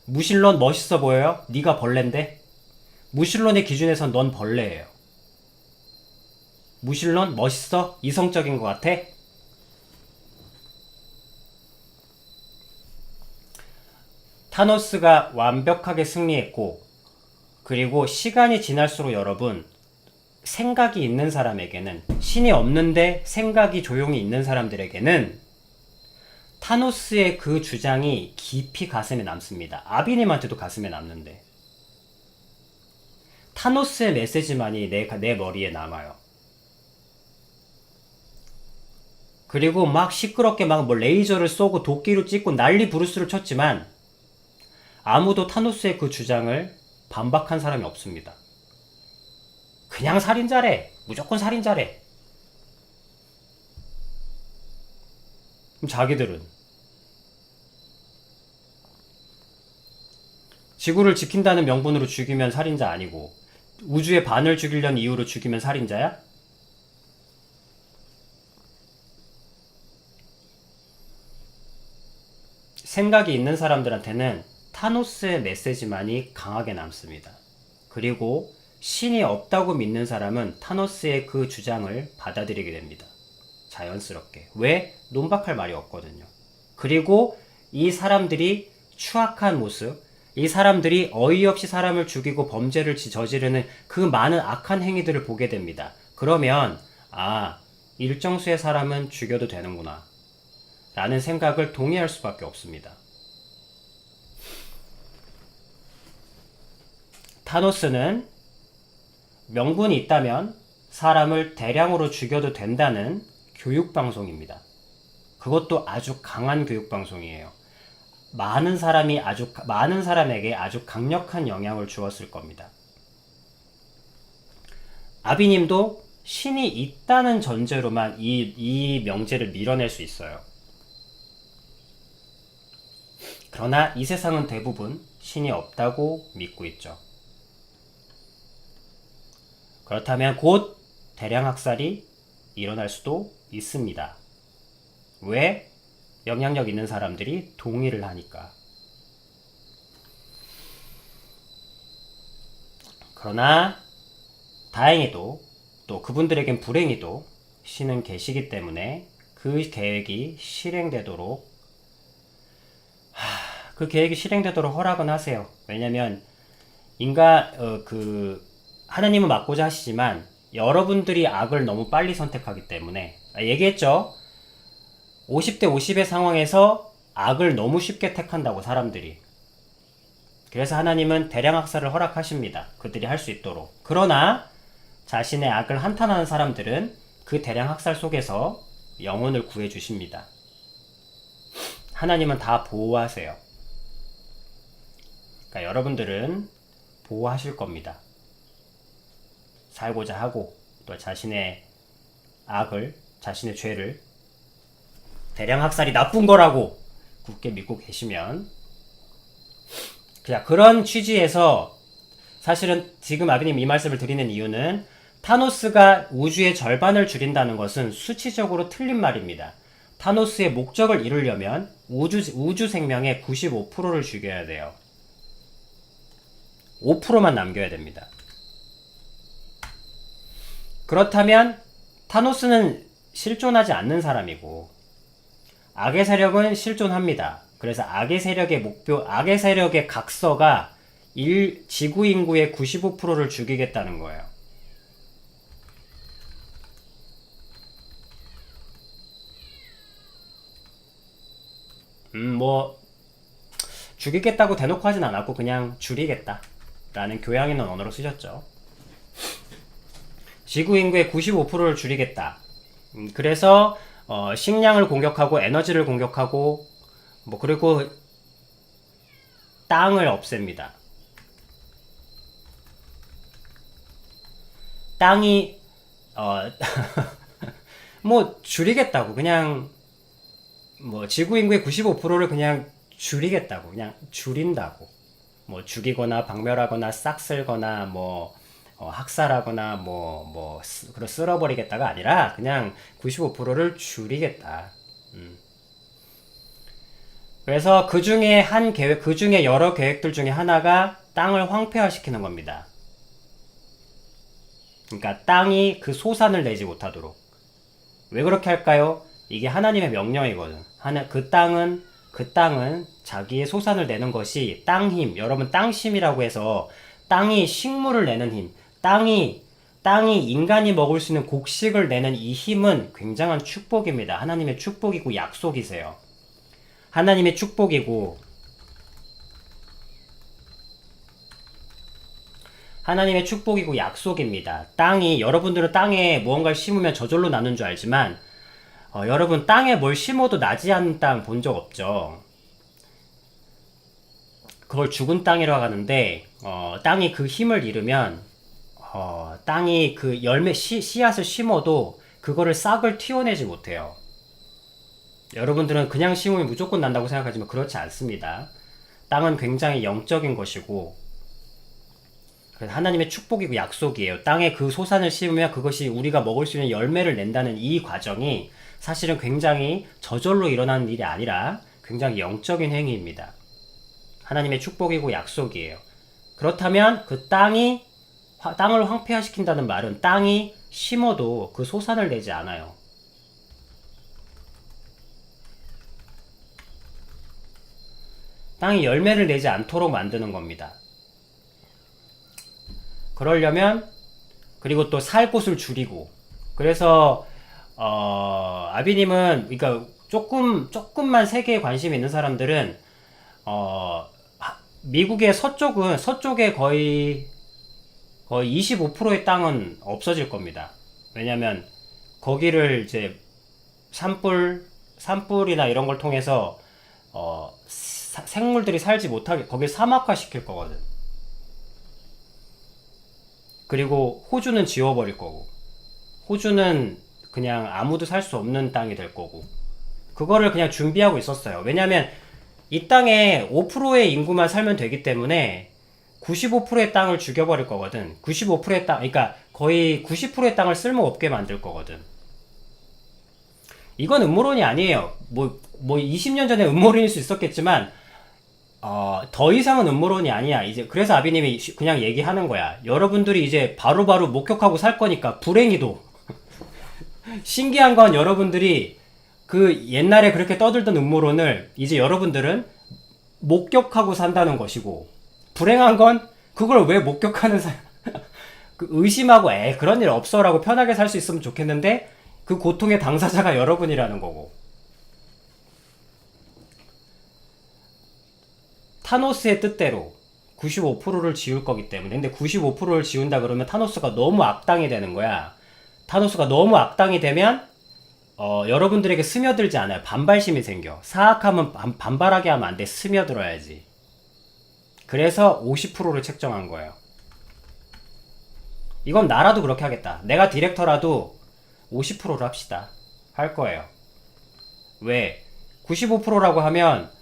무신론 멋있어 보여요? 네가 벌레인데? 무신론의 기준에선 넌 벌레예요. 무신론 멋있어? 이성적인 것 같아? 타노스가 완벽하게 승리했고, 그리고 시간이 지날수록 여러분, 생각이 있는 사람에게는, 신이 없는데 생각이 조용히 있는 사람들에게는 타노스의 그 주장이 깊이 가슴에 남습니다. 아비님한테도 가슴에 남는데, 타노스의 메시지만이 내 머리에 남아요. 그리고 막 시끄럽게 막 뭐 레이저를 쏘고 도끼로 찍고 난리 부르스를 쳤지만 아무도 타노스의 그 주장을 반박한 사람이 없습니다. 그냥 살인자래. 무조건 살인자래. 그럼 자기들은 지구를 지킨다는 명분으로 죽이면 살인자 아니고, 우주의 반을 죽이려는 이유로 죽이면 살인자야? 생각이 있는 사람들한테는 타노스의 메시지만이 강하게 남습니다. 그리고 신이 없다고 믿는 사람은 타노스의 그 주장을 받아들이게 됩니다. 자연스럽게. 왜? 논박할 말이 없거든요. 그리고 이 사람들이 추악한 모습, 이 사람들이 어이없이 사람을 죽이고 범죄를 저지르는 그 많은 악한 행위들을 보게 됩니다. 그러면 일정 수의 사람은 죽여도 되는구나 라는 생각을 동의할 수밖에 없습니다. 타노스는 명분이 있다면 사람을 대량으로 죽여도 된다는 교육방송입니다. 그것도 아주 강한 교육방송이에요. 많은 사람에게 아주 강력한 영향을 주었을 겁니다. 아비님도 신이 있다는 전제로만 이 명제를 밀어낼 수 있어요. 그러나 이 세상은 대부분 신이 없다고 믿고 있죠. 그렇다면 곧 대량 학살이 일어날 수도 있습니다. 왜? 영향력 있는 사람들이 동의를 하니까. 그러나 다행히도, 또 그분들에겐 불행히도 신은 계시기 때문에 그 계획이 실행되도록 허락은 하세요. 왜냐면 하나님은 막고자 하시지만 여러분들이 악을 너무 빨리 선택하기 때문에, 얘기했죠. 50대 50의 상황에서 악을 너무 쉽게 택한다고, 사람들이. 그래서 하나님은 대량 학살을 허락하십니다. 그들이 할 수 있도록. 그러나 자신의 악을 한탄하는 사람들은 그 대량 학살 속에서 영혼을 구해주십니다. 하나님은 다 보호하세요. 그러니까 여러분들은 보호하실 겁니다. 살고자 하고, 또 자신의 악을, 자신의 죄를, 대량 학살이 나쁜 거라고 굳게 믿고 계시면. 자, 그런 취지에서 사실은 지금 아비님 이 말씀을 드리는 이유는 타노스가 우주의 절반을 줄인다는 것은 수치적으로 틀린 말입니다. 타노스의 목적을 이루려면 우주 생명의 95%를 죽여야 돼요. 5%만 남겨야 됩니다. 그렇다면 타노스는 실존하지 않는 사람이고 악의 세력은 실존합니다. 그래서 악의 세력의 목표, 악의 세력의 각서가 지구 인구의 95%를 죽이겠다는 거예요. 뭐 죽이겠다고 대놓고 하진 않았고 그냥 줄이겠다 라는 교양 있는 언어로 쓰셨죠. 지구 인구의 95%를 줄이겠다. 그래서 식량을 공격하고 에너지를 공격하고 뭐 그리고 땅을 없앱니다. 땅이 뭐 줄이겠다고 그냥 뭐 지구 인구의 95%를 그냥 줄이겠다고 그냥 줄인다고 뭐 죽이거나 박멸하거나 싹 쓸거나 뭐 학살하거나 그걸 쓸어버리겠다가 아니라 그냥 95%를 줄이겠다. 그래서 그 중에 그 중에 여러 계획들 중에 하나가 땅을 황폐화시키는 겁니다. 그러니까 땅이 그 소산을 내지 못하도록. 왜 그렇게 할까요? 이게 하나님의 명령이거든. 그 땅은 자기의 소산을 내는 것이 땅힘, 여러분 땅심이라고 해서 땅이 식물을 내는 힘, 땅이 인간이 먹을 수 있는 곡식을 내는 이 힘은 굉장한 축복입니다. 하나님의 축복이고 약속이세요. 하나님의 축복이고 약속입니다. 여러분들은 땅에 무언가를 심으면 저절로 나는 줄 알지만 여러분 땅에 뭘 심어도 나지 않는 땅 본 적 없죠? 그걸 죽은 땅이라고 하는데 땅이 그 힘을 잃으면 땅이 그 씨앗을 심어도 그거를 싹을 틔워내지 못해요. 여러분들은 그냥 심으면 무조건 난다고 생각하지만 그렇지 않습니다. 땅은 굉장히 영적인 것이고 그래서 하나님의 축복이고 약속이에요. 땅에 그 소산을 심으면 그것이 우리가 먹을 수 있는 열매를 낸다는 이 과정이 사실은 굉장히 저절로 일어나는 일이 아니라 굉장히 영적인 행위입니다. 하나님의 축복이고 약속이에요. 그렇다면 그 땅을 황폐화시킨다는 말은 땅이 심어도 그 소산을 내지 않아요. 땅이 열매를 내지 않도록 만드는 겁니다. 그러려면 그리고 또 살 곳을 줄이고 그래서 아비님은 그러니까 조금만 세계에 관심이 있는 사람들은 미국의 서쪽에 거의 25%의 땅은 없어질 겁니다. 왜냐면 거기를 이제 산불이나 이런 걸 통해서 생물들이 살지 못하게 거길 사막화 시킬 거거든. 그리고 호주는 지워버릴 거고 호주는 그냥 아무도 살 수 없는 땅이 될 거고 그거를 그냥 준비하고 있었어요. 왜냐면 이 땅에 5%의 인구만 살면 되기 때문에 95%의 땅을 죽여버릴 거거든. 95%의 땅, 그러니까 거의 90%의 땅을 쓸모없게 만들 거거든. 이건 음모론이 아니에요. 뭐 20년 전에 음모론일 수 있었겠지만 더 이상은 음모론이 아니야. 이제 그래서 아비님이 그냥 얘기하는 거야. 여러분들이 이제 바로바로 목격하고 살 거니까 불행히도 신기한 건 여러분들이 그 옛날에 그렇게 떠들던 음모론을 이제 여러분들은 목격하고 산다는 것이고 불행한 건 그걸 왜 목격하는 사람 그 의심하고 그런 일 없어라고 편하게 살 수 있으면 좋겠는데 그 고통의 당사자가 여러분이라는 거고. 타노스의 뜻대로 95%를 지울 거기 때문에. 근데 95%를 지운다 그러면 타노스가 너무 악당이 되는 거야. 타노스가 너무 악당이 되면 여러분들에게 스며들지 않아요. 반발심이 생겨. 사악하면 반발하게 하면 안 돼. 스며들어야지. 그래서 50%를 책정한 거예요. 이건 나라도 그렇게 하겠다. 내가 디렉터라도 50%로 합시다. 할 거예요. 왜? 95%라고 하면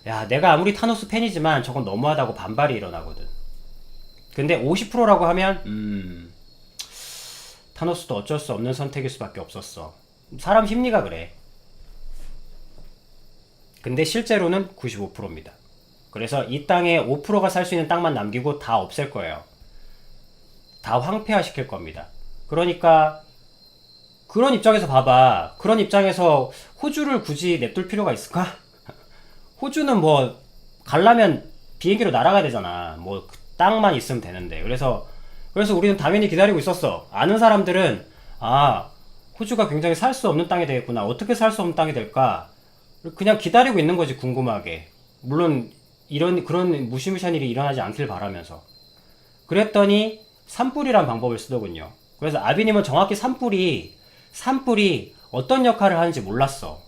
야, 내가 아무리 타노스 팬이지만 저건 너무하다고 반발이 일어나거든. 근데 50%라고 하면 타노스도 어쩔 수 없는 선택일 수밖에 없었어. 사람 심리가 그래. 근데 실제로는 95%입니다. 그래서 이 땅에 5%가 살 수 있는 땅만 남기고 다 없앨 거예요. 다 황폐화 시킬 겁니다. 그러니까 그런 입장에서 봐봐. 그런 입장에서 호주를 굳이 냅둘 필요가 있을까? 호주는 뭐 가려면 비행기로 날아가야 되잖아. 뭐 땅만 있으면 되는데. 그래서 우리는 당연히 기다리고 있었어. 아는 사람들은 아, 호주가 굉장히 살 수 없는 땅이 되겠구나. 어떻게 살 수 없는 땅이 될까? 그냥 기다리고 있는 거지, 궁금하게. 물론 그런 무시무시한 일이 일어나지 않길 바라면서. 그랬더니 산불이란 방법을 쓰더군요. 그래서 아비님은 정확히 산불이 어떤 역할을 하는지 몰랐어.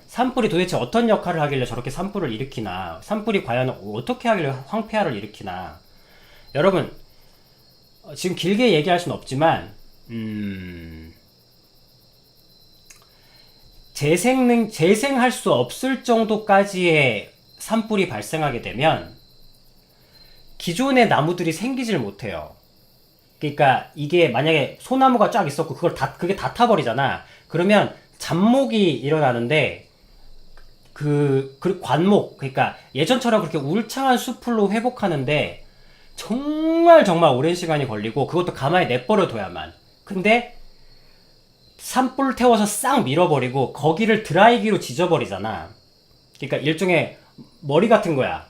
산불이 도대체 어떤 역할을 하길래 저렇게 산불을 일으키나, 산불이 과연 어떻게 하길래 황폐화를 일으키나. 여러분, 지금 길게 얘기할 순 없지만 재생할 수 없을 정도까지의 산불이 발생하게 되면 기존의 나무들이 생기질 못해요. 그러니까 이게 만약에 소나무가 쫙 있었고 그게 다 타버리잖아. 그러면 잡목이 일어나는데 그 관목, 그러니까 예전처럼 그렇게 울창한 숲으로 회복하는데 정말 오랜 시간이 걸리고, 그것도 가만히 내버려 둬야만. 근데 산불 태워서 싹 밀어버리고 거기를 드라이기로 지져버리잖아. 그러니까 일종의 머리 같은 거야.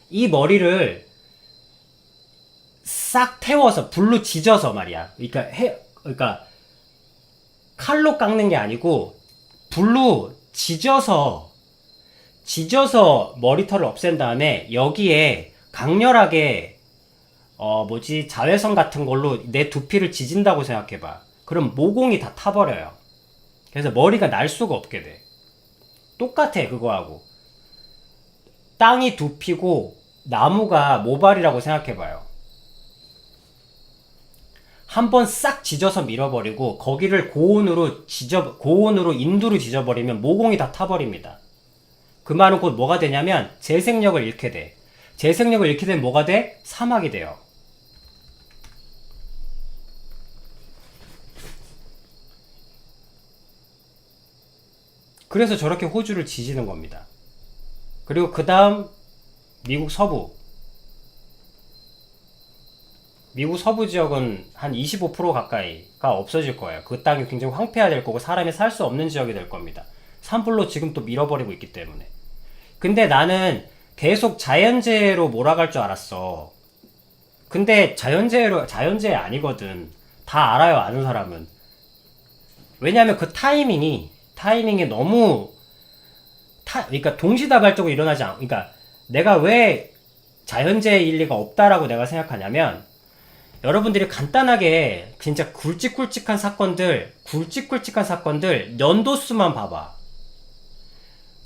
이 머리를 싹 태워서 불로 지져서 말이야. 그러니까 칼로 깎는 게 아니고 불로 지져서 머리털을 없앤 다음에 여기에 강렬하게 자외선 같은 걸로 내 두피를 지진다고 생각해봐. 그럼 모공이 다 타버려요. 그래서 머리가 날 수가 없게 돼. 똑같아, 그거하고. 땅이 두피고 나무가 모발이라고 생각해봐요. 한번 싹 지져서 밀어버리고 거기를 고온으로 인두로 지져버리면 모공이 다 타버립니다. 그 말은 곧 뭐가 되냐면 재생력을 잃게 돼. 재생력을 잃게 되면 뭐가 돼? 사막이 돼요. 그래서 저렇게 호주를 지지는 겁니다. 그리고 그 다음 미국 서부 지역은 한 25% 가까이가 없어질 거예요. 그 땅이 굉장히 황폐화될 거고 사람이 살 수 없는 지역이 될 겁니다. 산불로 지금 또 밀어버리고 있기 때문에. 근데 나는 계속 자연재해로 몰아갈 줄 알았어. 근데 자연재해 아니거든. 다 알아요, 아는 사람은. 왜냐면 그 타이밍이 너무 그러니까 동시다발적으로 일어나지 않. 그러니까 내가 왜 자연재해일 리가 없다라고 내가 생각하냐면, 여러분들이 간단하게 진짜 굵직굵직한 사건들 연도수만 봐봐.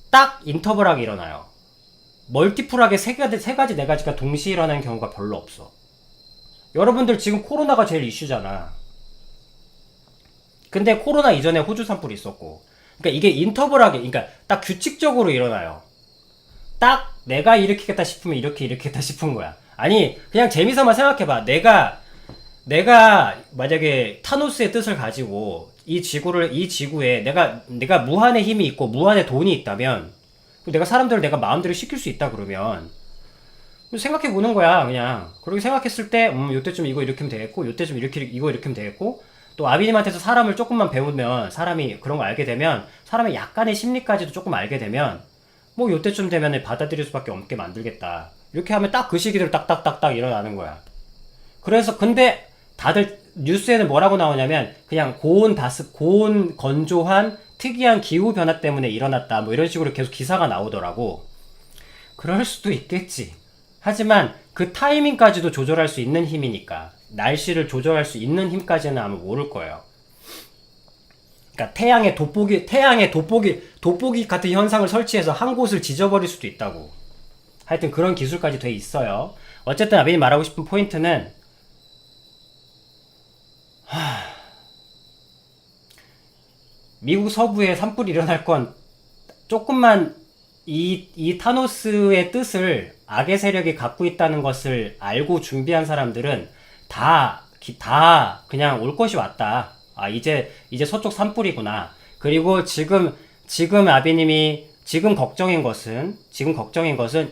딱 인터벌하게 일어나요. 멀티플하게 세 가지 네 가지가 동시에 일어나는 경우가 별로 없어. 여러분들 지금 코로나가 제일 이슈잖아. 근데 코로나 이전에 호주 산불이 있었고, 그러니까 이게 인터벌하게, 그러니까 딱 규칙적으로 일어나요. 딱 내가 일으키겠다 싶으면 이렇게 일으키겠다 싶은 거야. 아니, 그냥 재미삼아 생각해봐. 내가 만약에 타노스의 뜻을 가지고 이 지구에 내가 무한의 힘이 있고 무한의 돈이 있다면, 내가 사람들을 내가 마음대로 시킬 수 있다 그러면 생각해 보는 거야, 그냥. 그렇게 생각했을 때 요때쯤 이거 이렇게 하면 되겠고, 요때쯤 이거 이렇게 하면 되겠고, 또 아비님한테서 사람을 조금만 배우면, 사람이 그런 거 알게 되면, 사람의 약간의 심리까지도 조금 알게 되면, 뭐 요때쯤 되면 받아들일 수밖에 없게 만들겠다. 이렇게 하면 딱 그 시기대로 딱딱딱딱 일어나는 거야. 그래서 근데 다들 뉴스에는 뭐라고 나오냐면 그냥 고온 건조한 특이한 기후 변화 때문에 일어났다, 뭐 이런 식으로 계속 기사가 나오더라고. 그럴 수도 있겠지. 하지만 그 타이밍까지도 조절할 수 있는 힘이니까, 날씨를 조절할 수 있는 힘까지는 아마 모를 거예요. 그러니까 태양의 돋보기 같은 현상을 설치해서 한 곳을 지져버릴 수도 있다고. 하여튼 그런 기술까지 돼 있어요. 어쨌든 아빈이 말하고 싶은 포인트는, 미국 서부에 산불이 일어날 건 조금만 이 타노스의 뜻을 악의 세력이 갖고 있다는 것을 알고 준비한 사람들은 다 그냥 올 것이 왔다. 아, 이제 서쪽 산불이구나. 그리고 지금 아비님이 지금 걱정인 것은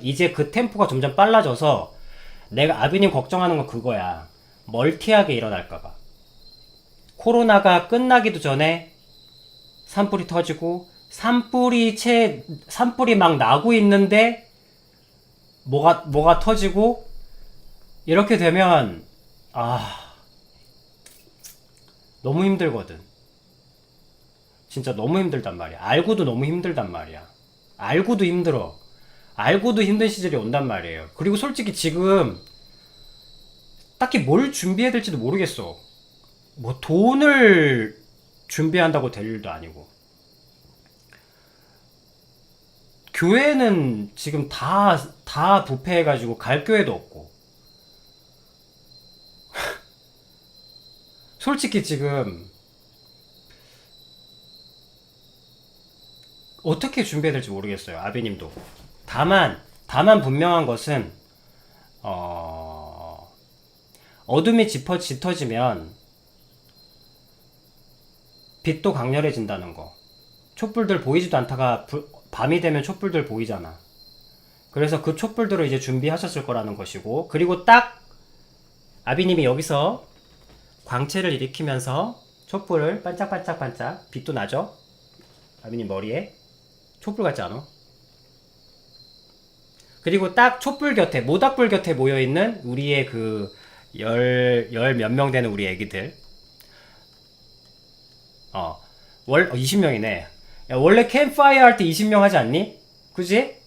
이제 그 템포가 점점 빨라져서 내가 아비님 걱정하는 건 그거야. 멀티하게 일어날까봐. 코로나가 끝나기도 전에 산불이 터지고 산불이 막 나고 있는데 뭐가 터지고 이렇게 되면 너무 힘들거든. 진짜 너무 힘들단 말이야. 알고도 너무 힘들단 말이야. 알고도 힘들어. 알고도 힘든 시절이 온단 말이에요. 그리고 솔직히 지금 딱히 뭘 준비해야 될지도 모르겠어. 뭐 돈을 준비한다고 될 일도 아니고. 교회는 지금 다 부패해가지고 갈 교회도 없고. 솔직히 지금 어떻게 준비해야 될지 모르겠어요. 아비님도. 다만 분명한 것은 어둠이 짙어지면 빛도 강렬해진다는 거. 촛불들 보이지도 않다가 밤이 되면 촛불들 보이잖아. 그래서 그 촛불들을 이제 준비하셨을 거라는 것이고, 그리고 딱 아비님이 여기서 광채를 일으키면서 촛불을 반짝반짝반짝, 빛도 나죠? 아비님 머리에 촛불 같지 않아? 그리고 딱 촛불 곁에, 모닥불 곁에 모여있는 우리의 그 열 몇 명 되는 우리 애기들. 20명이네. 야, 원래 캠파이어 할 때 20명 하지 않니? 그지?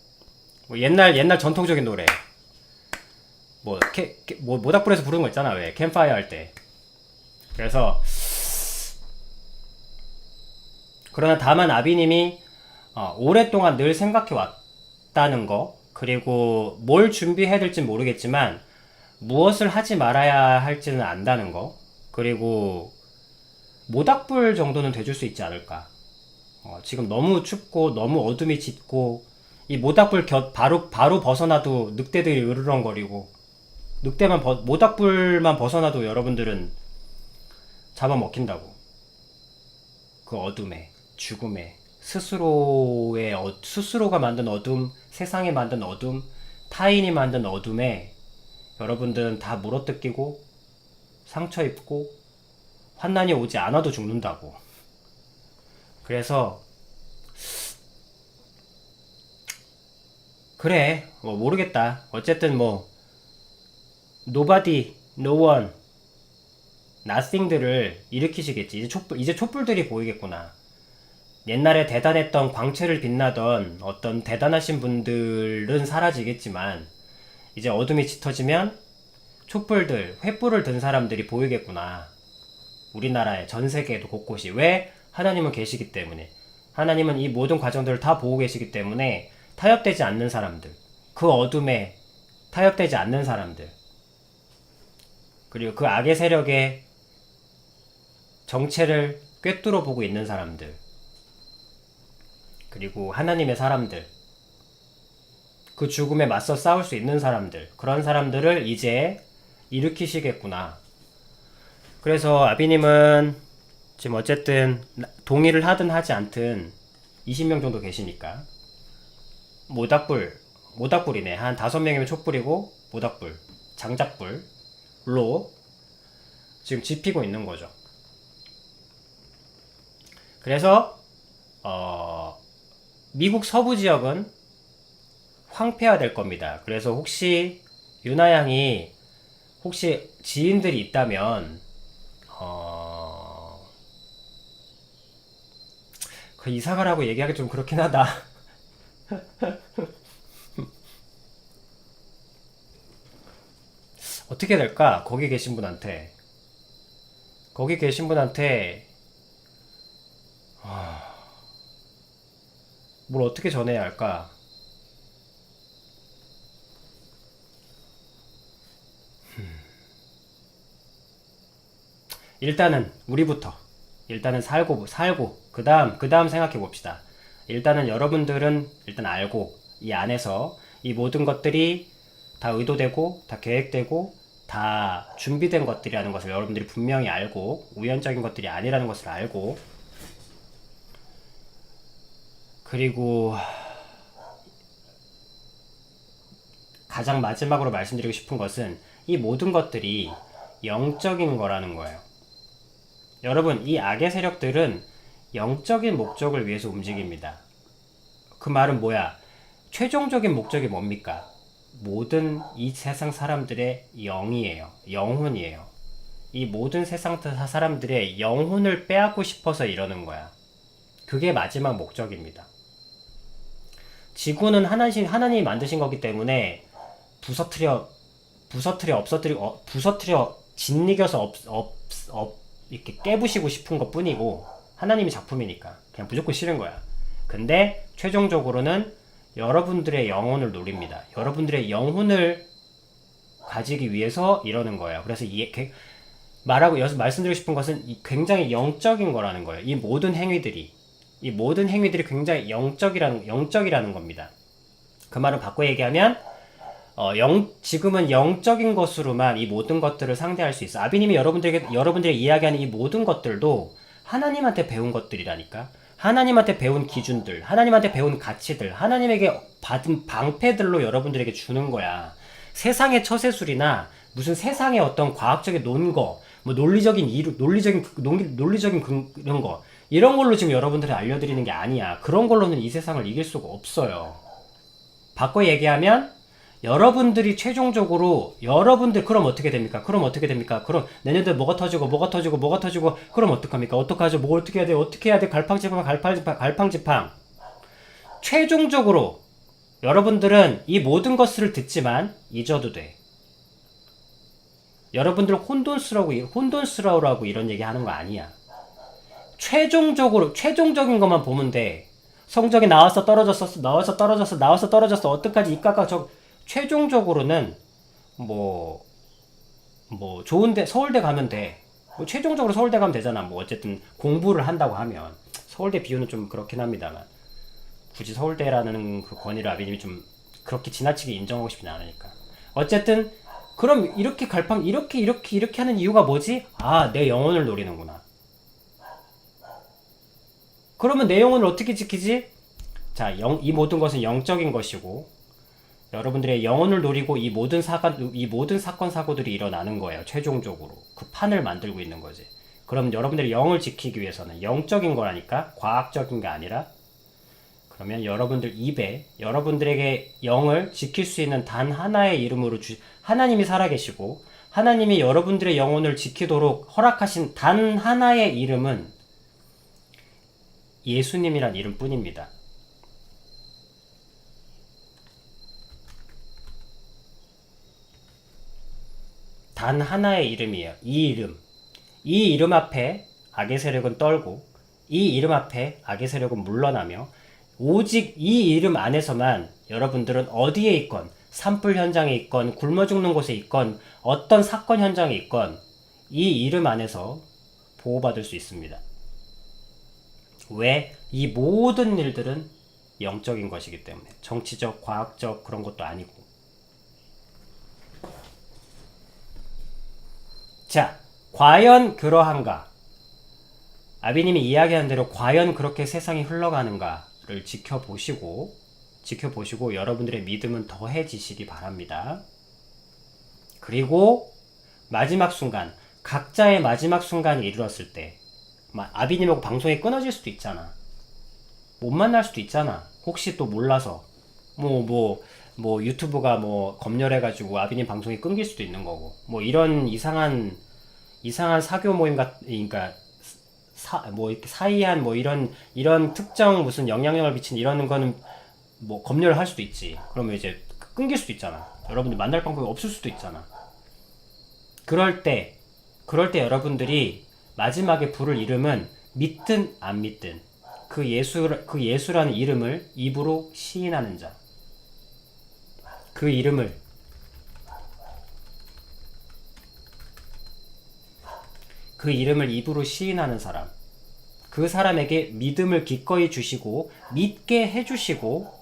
뭐 옛날 전통적인 노래. 뭐 모닥불에서 부르는 거 있잖아, 왜? 캠파이어 할 때. 그래서, 그러나 다만 아비님이, 오랫동안 늘 생각해 왔다는 거, 그리고 뭘 준비해야 될지 모르겠지만, 무엇을 하지 말아야 할지는 안다는 거, 그리고 모닥불 정도는 돼줄 수 있지 않을까. 지금 너무 춥고 너무 어둠이 짙고 이 모닥불 곁 바로 벗어나도 늑대들이 으르렁거리고 모닥불만 벗어나도 여러분들은 잡아먹힌다고. 그 어둠에 죽음에 스스로가 만든 어둠, 세상이 만든 어둠, 타인이 만든 어둠에 여러분들은 다 물어뜯기고 상처 입고 환난이 오지 않아도 죽는다고. 그래서 그래 뭐 모르겠다. 어쨌든 뭐 nobody, no one, nothing들을 일으키시겠지. 이제 촛불들이 보이겠구나. 옛날에 대단했던 광채를 빛나던 어떤 대단하신 분들은 사라지겠지만 이제 어둠이 짙어지면 촛불들, 횃불을 든 사람들이 보이겠구나. 우리나라에 전 세계에도 곳곳이. 왜? 하나님은 계시기 때문에. 하나님은 이 모든 과정들을 다 보고 계시기 때문에 타협되지 않는 사람들, 그 어둠에 타협되지 않는 사람들, 그리고 그 악의 세력의 정체를 꿰뚫어 보고 있는 사람들, 그리고 하나님의 사람들, 그 죽음에 맞서 싸울 수 있는 사람들, 그런 사람들을 이제 일으키시겠구나. 그래서 아비님은 지금 어쨌든 동의를 하든 하지 않든 20명 정도 계시니까 모닥불이네. 한 5명이면 촛불이고 모닥불, 장작불로 지금 지피고 있는 거죠. 그래서 미국 서부 지역은 황폐화될 겁니다. 그래서 혹시 유나양이 혹시 지인들이 있다면 그 이사가라고 얘기하기 좀 그렇긴 하다. 어떻게 될까? 거기 계신 분한테 뭘 어떻게 전해야 할까? 일단은 우리부터 일단은 살고 그 다음 생각해 봅시다. 일단은 여러분들은 일단 알고 이 안에서 이 모든 것들이 다 의도되고 다 계획되고 다 준비된 것들이라는 것을 여러분들이 분명히 알고 우연적인 것들이 아니라는 것을 알고 그리고 가장 마지막으로 말씀드리고 싶은 것은 이 모든 것들이 영적인 거라는 거예요. 여러분, 이 악의 세력들은 영적인 목적을 위해서 움직입니다. 그 말은 뭐야? 최종적인 목적이 뭡니까? 모든 이 세상 사람들의 영이에요. 영혼이에요. 이 모든 세상 사람들의 영혼을 빼앗고 싶어서 이러는 거야. 그게 마지막 목적입니다. 지구는 하나님이 만드신 거기 때문에 부서뜨려 짓이겨서 이렇게 깨부시고 싶은 것 뿐이고, 하나님이 작품이니까 그냥 무조건 싫은 거야. 근데 최종적으로는 여러분들의 영혼을 노립니다. 여러분들의 영혼을 가지기 위해서 이러는 거예요. 그래서 말씀드리고 싶은 것은 굉장히 영적인 거라는 거예요. 이 모든 행위들이 굉장히 영적이라는 겁니다. 그 말은 바꿔 얘기하면 지금은 영적인 것으로만 이 모든 것들을 상대할 수 있어. 아비님이 여러분들이 이야기하는 이 모든 것들도 하나님한테 배운 것들이라니까. 하나님한테 배운 기준들, 하나님한테 배운 가치들, 하나님에게 받은 방패들로 여러분들에게 주는 거야. 세상의 처세술이나 무슨 세상의 어떤 과학적인 논거, 뭐 논리적인 그런 거, 이런 걸로 지금 여러분들이 알려드리는 게 아니야. 그런 걸로는 이 세상을 이길 수가 없어요. 바꿔 얘기하면 여러분들이 최종적으로 그럼 어떻게 됩니까? 그럼 내년도에 뭐가 터지고 그럼 어떡합니까? 어떡하죠? 뭐 어떻게 해야 돼? 갈팡지팡. 최종적으로 여러분들은 이 모든 것을 듣지만 잊어도 돼. 여러분들은 혼돈스러우라고 이런 얘기 하는 거 아니야. 최종적인 것만 보면 돼. 성적이 나와서 떨어졌어. 어떡하지? 이까까 최종적으로는 좋은데 서울대 가면 돼. 최종적으로 서울대 가면 되잖아. 어쨌든 공부를 한다고 하면 서울대 비유는 좀 그렇긴 합니다만 굳이 서울대라는 그 권위를 아비님이 좀 그렇게 지나치게 인정하고 싶진 않으니까. 어쨌든 그럼 이렇게 하는 이유가 뭐지? 내 영혼을 노리는구나. 그러면 내 영혼을 어떻게 지키지? 자, 이 모든 것은 영적인 것이고 여러분들의 영혼을 노리고 이 모든 사건 사고들이 일어나는 거예요. 최종적으로 그 판을 만들고 있는 거지. 그럼 여러분들의 영을 지키기 위해서는 영적인 거라니까, 과학적인 게 아니라. 그러면 여러분들 입에 여러분들에게 영을 지킬 수 있는 단 하나의 이름으로 하나님이 살아계시고 하나님이 여러분들의 영혼을 지키도록 허락하신 단 하나의 이름은 예수님이란 이름뿐입니다. 단 하나의 이름이에요. 이 이름 앞에 악의 세력은 떨고 이 이름 앞에 악의 세력은 물러나며 오직 이 이름 안에서만 여러분들은 어디에 있건, 산불 현장에 있건, 굶어 죽는 곳에 있건, 어떤 사건 현장에 있건 이 이름 안에서 보호받을 수 있습니다. 왜? 이 모든 일들은 영적인 것이기 때문에. 정치적, 과학적 그런 것도 아니고. 자, 과연 그러한가? 아비님이 이야기한 대로 과연 그렇게 세상이 흘러가는가를 지켜보시고 여러분들의 믿음은 더해지시기 바랍니다. 그리고 마지막 순간, 각자의 마지막 순간이 이르렀을 때 아비님하고 방송이 끊어질 수도 있잖아. 못 만날 수도 있잖아. 혹시 또 몰라서 유튜브가 검열해가지고 아비님 방송이 끊길 수도 있는 거고, 이런 이상한 사교 모임 그러니까 이렇게 사이한 이런 특정 무슨 영향력을 미친 이런 거는 검열을 할 수도 있지. 그러면 이제 끊길 수도 있잖아. 여러분들 만날 방법이 없을 수도 있잖아. 그럴 때 여러분들이 마지막에 부를 이름은 믿든 안 믿든 그 예수라는 이름을 입으로 시인하는 자. 그 이름을 입으로 시인하는 사람. 그 사람에게 믿음을 기꺼이 주시고 믿게 해주시고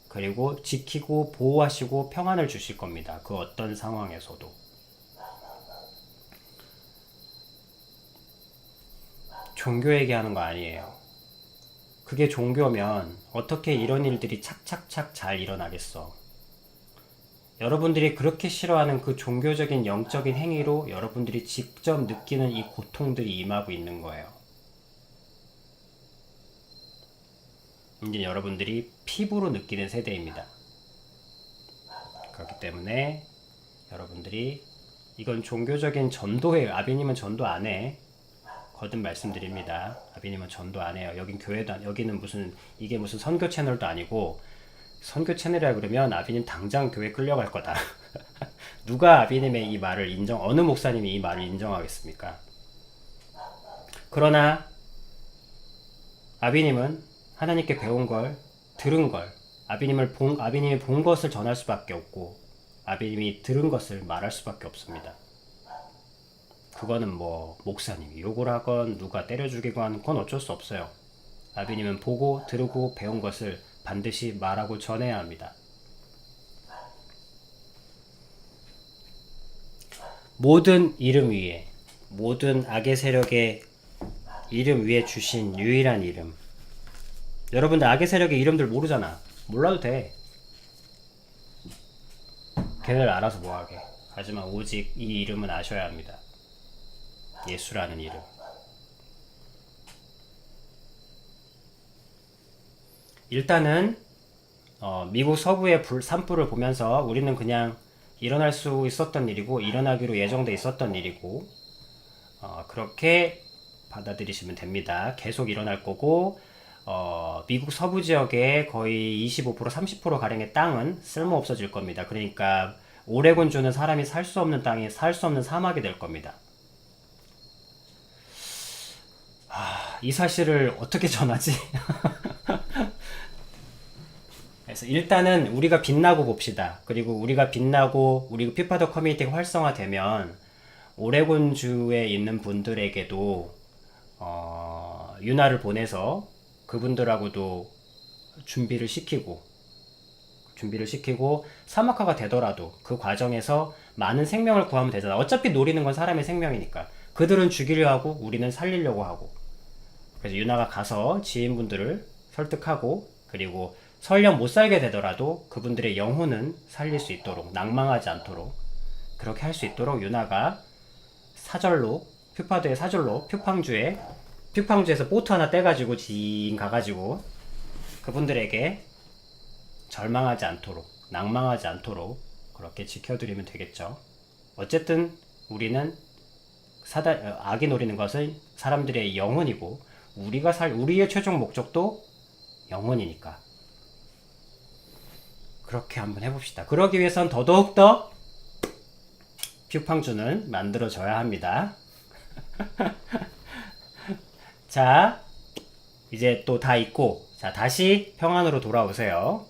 그리고 지키고 보호하시고 평안을 주실 겁니다. 그 어떤 상황에서도. 종교 얘기하는 거 아니에요. 그게 종교면 어떻게 이런 일들이 착착착 잘 일어나겠어. 여러분들이 그렇게 싫어하는 그 종교적인 영적인 행위로 여러분들이 직접 느끼는 이 고통들이 임하고 있는 거예요. 이제 여러분들이 피부로 느끼는 세대입니다. 그렇기 때문에 여러분들이 이건 종교적인 전도예요. 아비님은 전도 안 해. 거듭 말씀드립니다. 아비님은 전도 안 해요. 여긴 교회도 여기는 이게 무슨 선교 채널도 아니고, 선교 채널이라 그러면 아비님 당장 교회 끌려갈 거다. 누가 아비님의 이 말을 어느 목사님이 이 말을 인정하겠습니까? 그러나 아비님은 하나님께 배운 걸, 들은 걸, 아비님이 본 것을 전할 수밖에 없고, 아비님이 들은 것을 말할 수밖에 없습니다. 그거는 뭐 목사님이 욕을 하건 누가 때려 죽이건 그건 어쩔 수 없어요. 아비님은 보고 들고 배운 것을 반드시 말하고 전해야 합니다. 모든 이름 위에, 모든 악의 세력의 이름 위에 주신 유일한 이름. 여러분들 악의 세력의 이름들 모르잖아. 몰라도 돼. 걔들 알아서 뭐하게. 하지만 오직 이 이름은 아셔야 합니다. 예수라는 이름. 일단은 미국 서부의 산불을 보면서 우리는 그냥 일어날 수 있었던 일이고 일어나기로 예정돼 있었던 일이고 그렇게 받아들이시면 됩니다. 계속 일어날 거고 미국 서부 지역의 거의 25% 30% 가량의 땅은 쓸모 없어질 겁니다. 그러니까 오레곤주는 사람이 살 수 없는 땅이 살 수 없는 사막이 될 겁니다. 이 사실을 어떻게 전하지? 그래서 일단은 우리가 빛나고 봅시다. 그리고 우리가 빛나고 우리 피파더 커뮤니티가 활성화되면 오레곤주에 있는 분들에게도 윤활을 보내서 그분들하고도 준비를 시키고 사막화가 되더라도 그 과정에서 많은 생명을 구하면 되잖아. 어차피 노리는 건 사람의 생명이니까. 그들은 죽이려 하고 우리는 살리려고 하고. 그래서 윤아가 가서 지인분들을 설득하고 그리고 설령 못 살게 되더라도 그분들의 영혼은 살릴 수 있도록 낭망하지 않도록 그렇게 할 수 있도록 윤아가 사절로 퓨파드의 사절로 퓨팡주에서 보트 하나 떼가지고 가가지고 그분들에게 절망하지 않도록 낭망하지 않도록 그렇게 지켜드리면 되겠죠. 어쨌든 우리는 악이 노리는 것은 사람들의 영혼이고 우리의 최종 목적도 영혼이니까 그렇게 한번 해봅시다. 그러기 위해선 더더욱더 퓨팡주는 만들어져야 합니다. 자, 이제 또 다 있고 자 다시 평안으로 돌아오세요.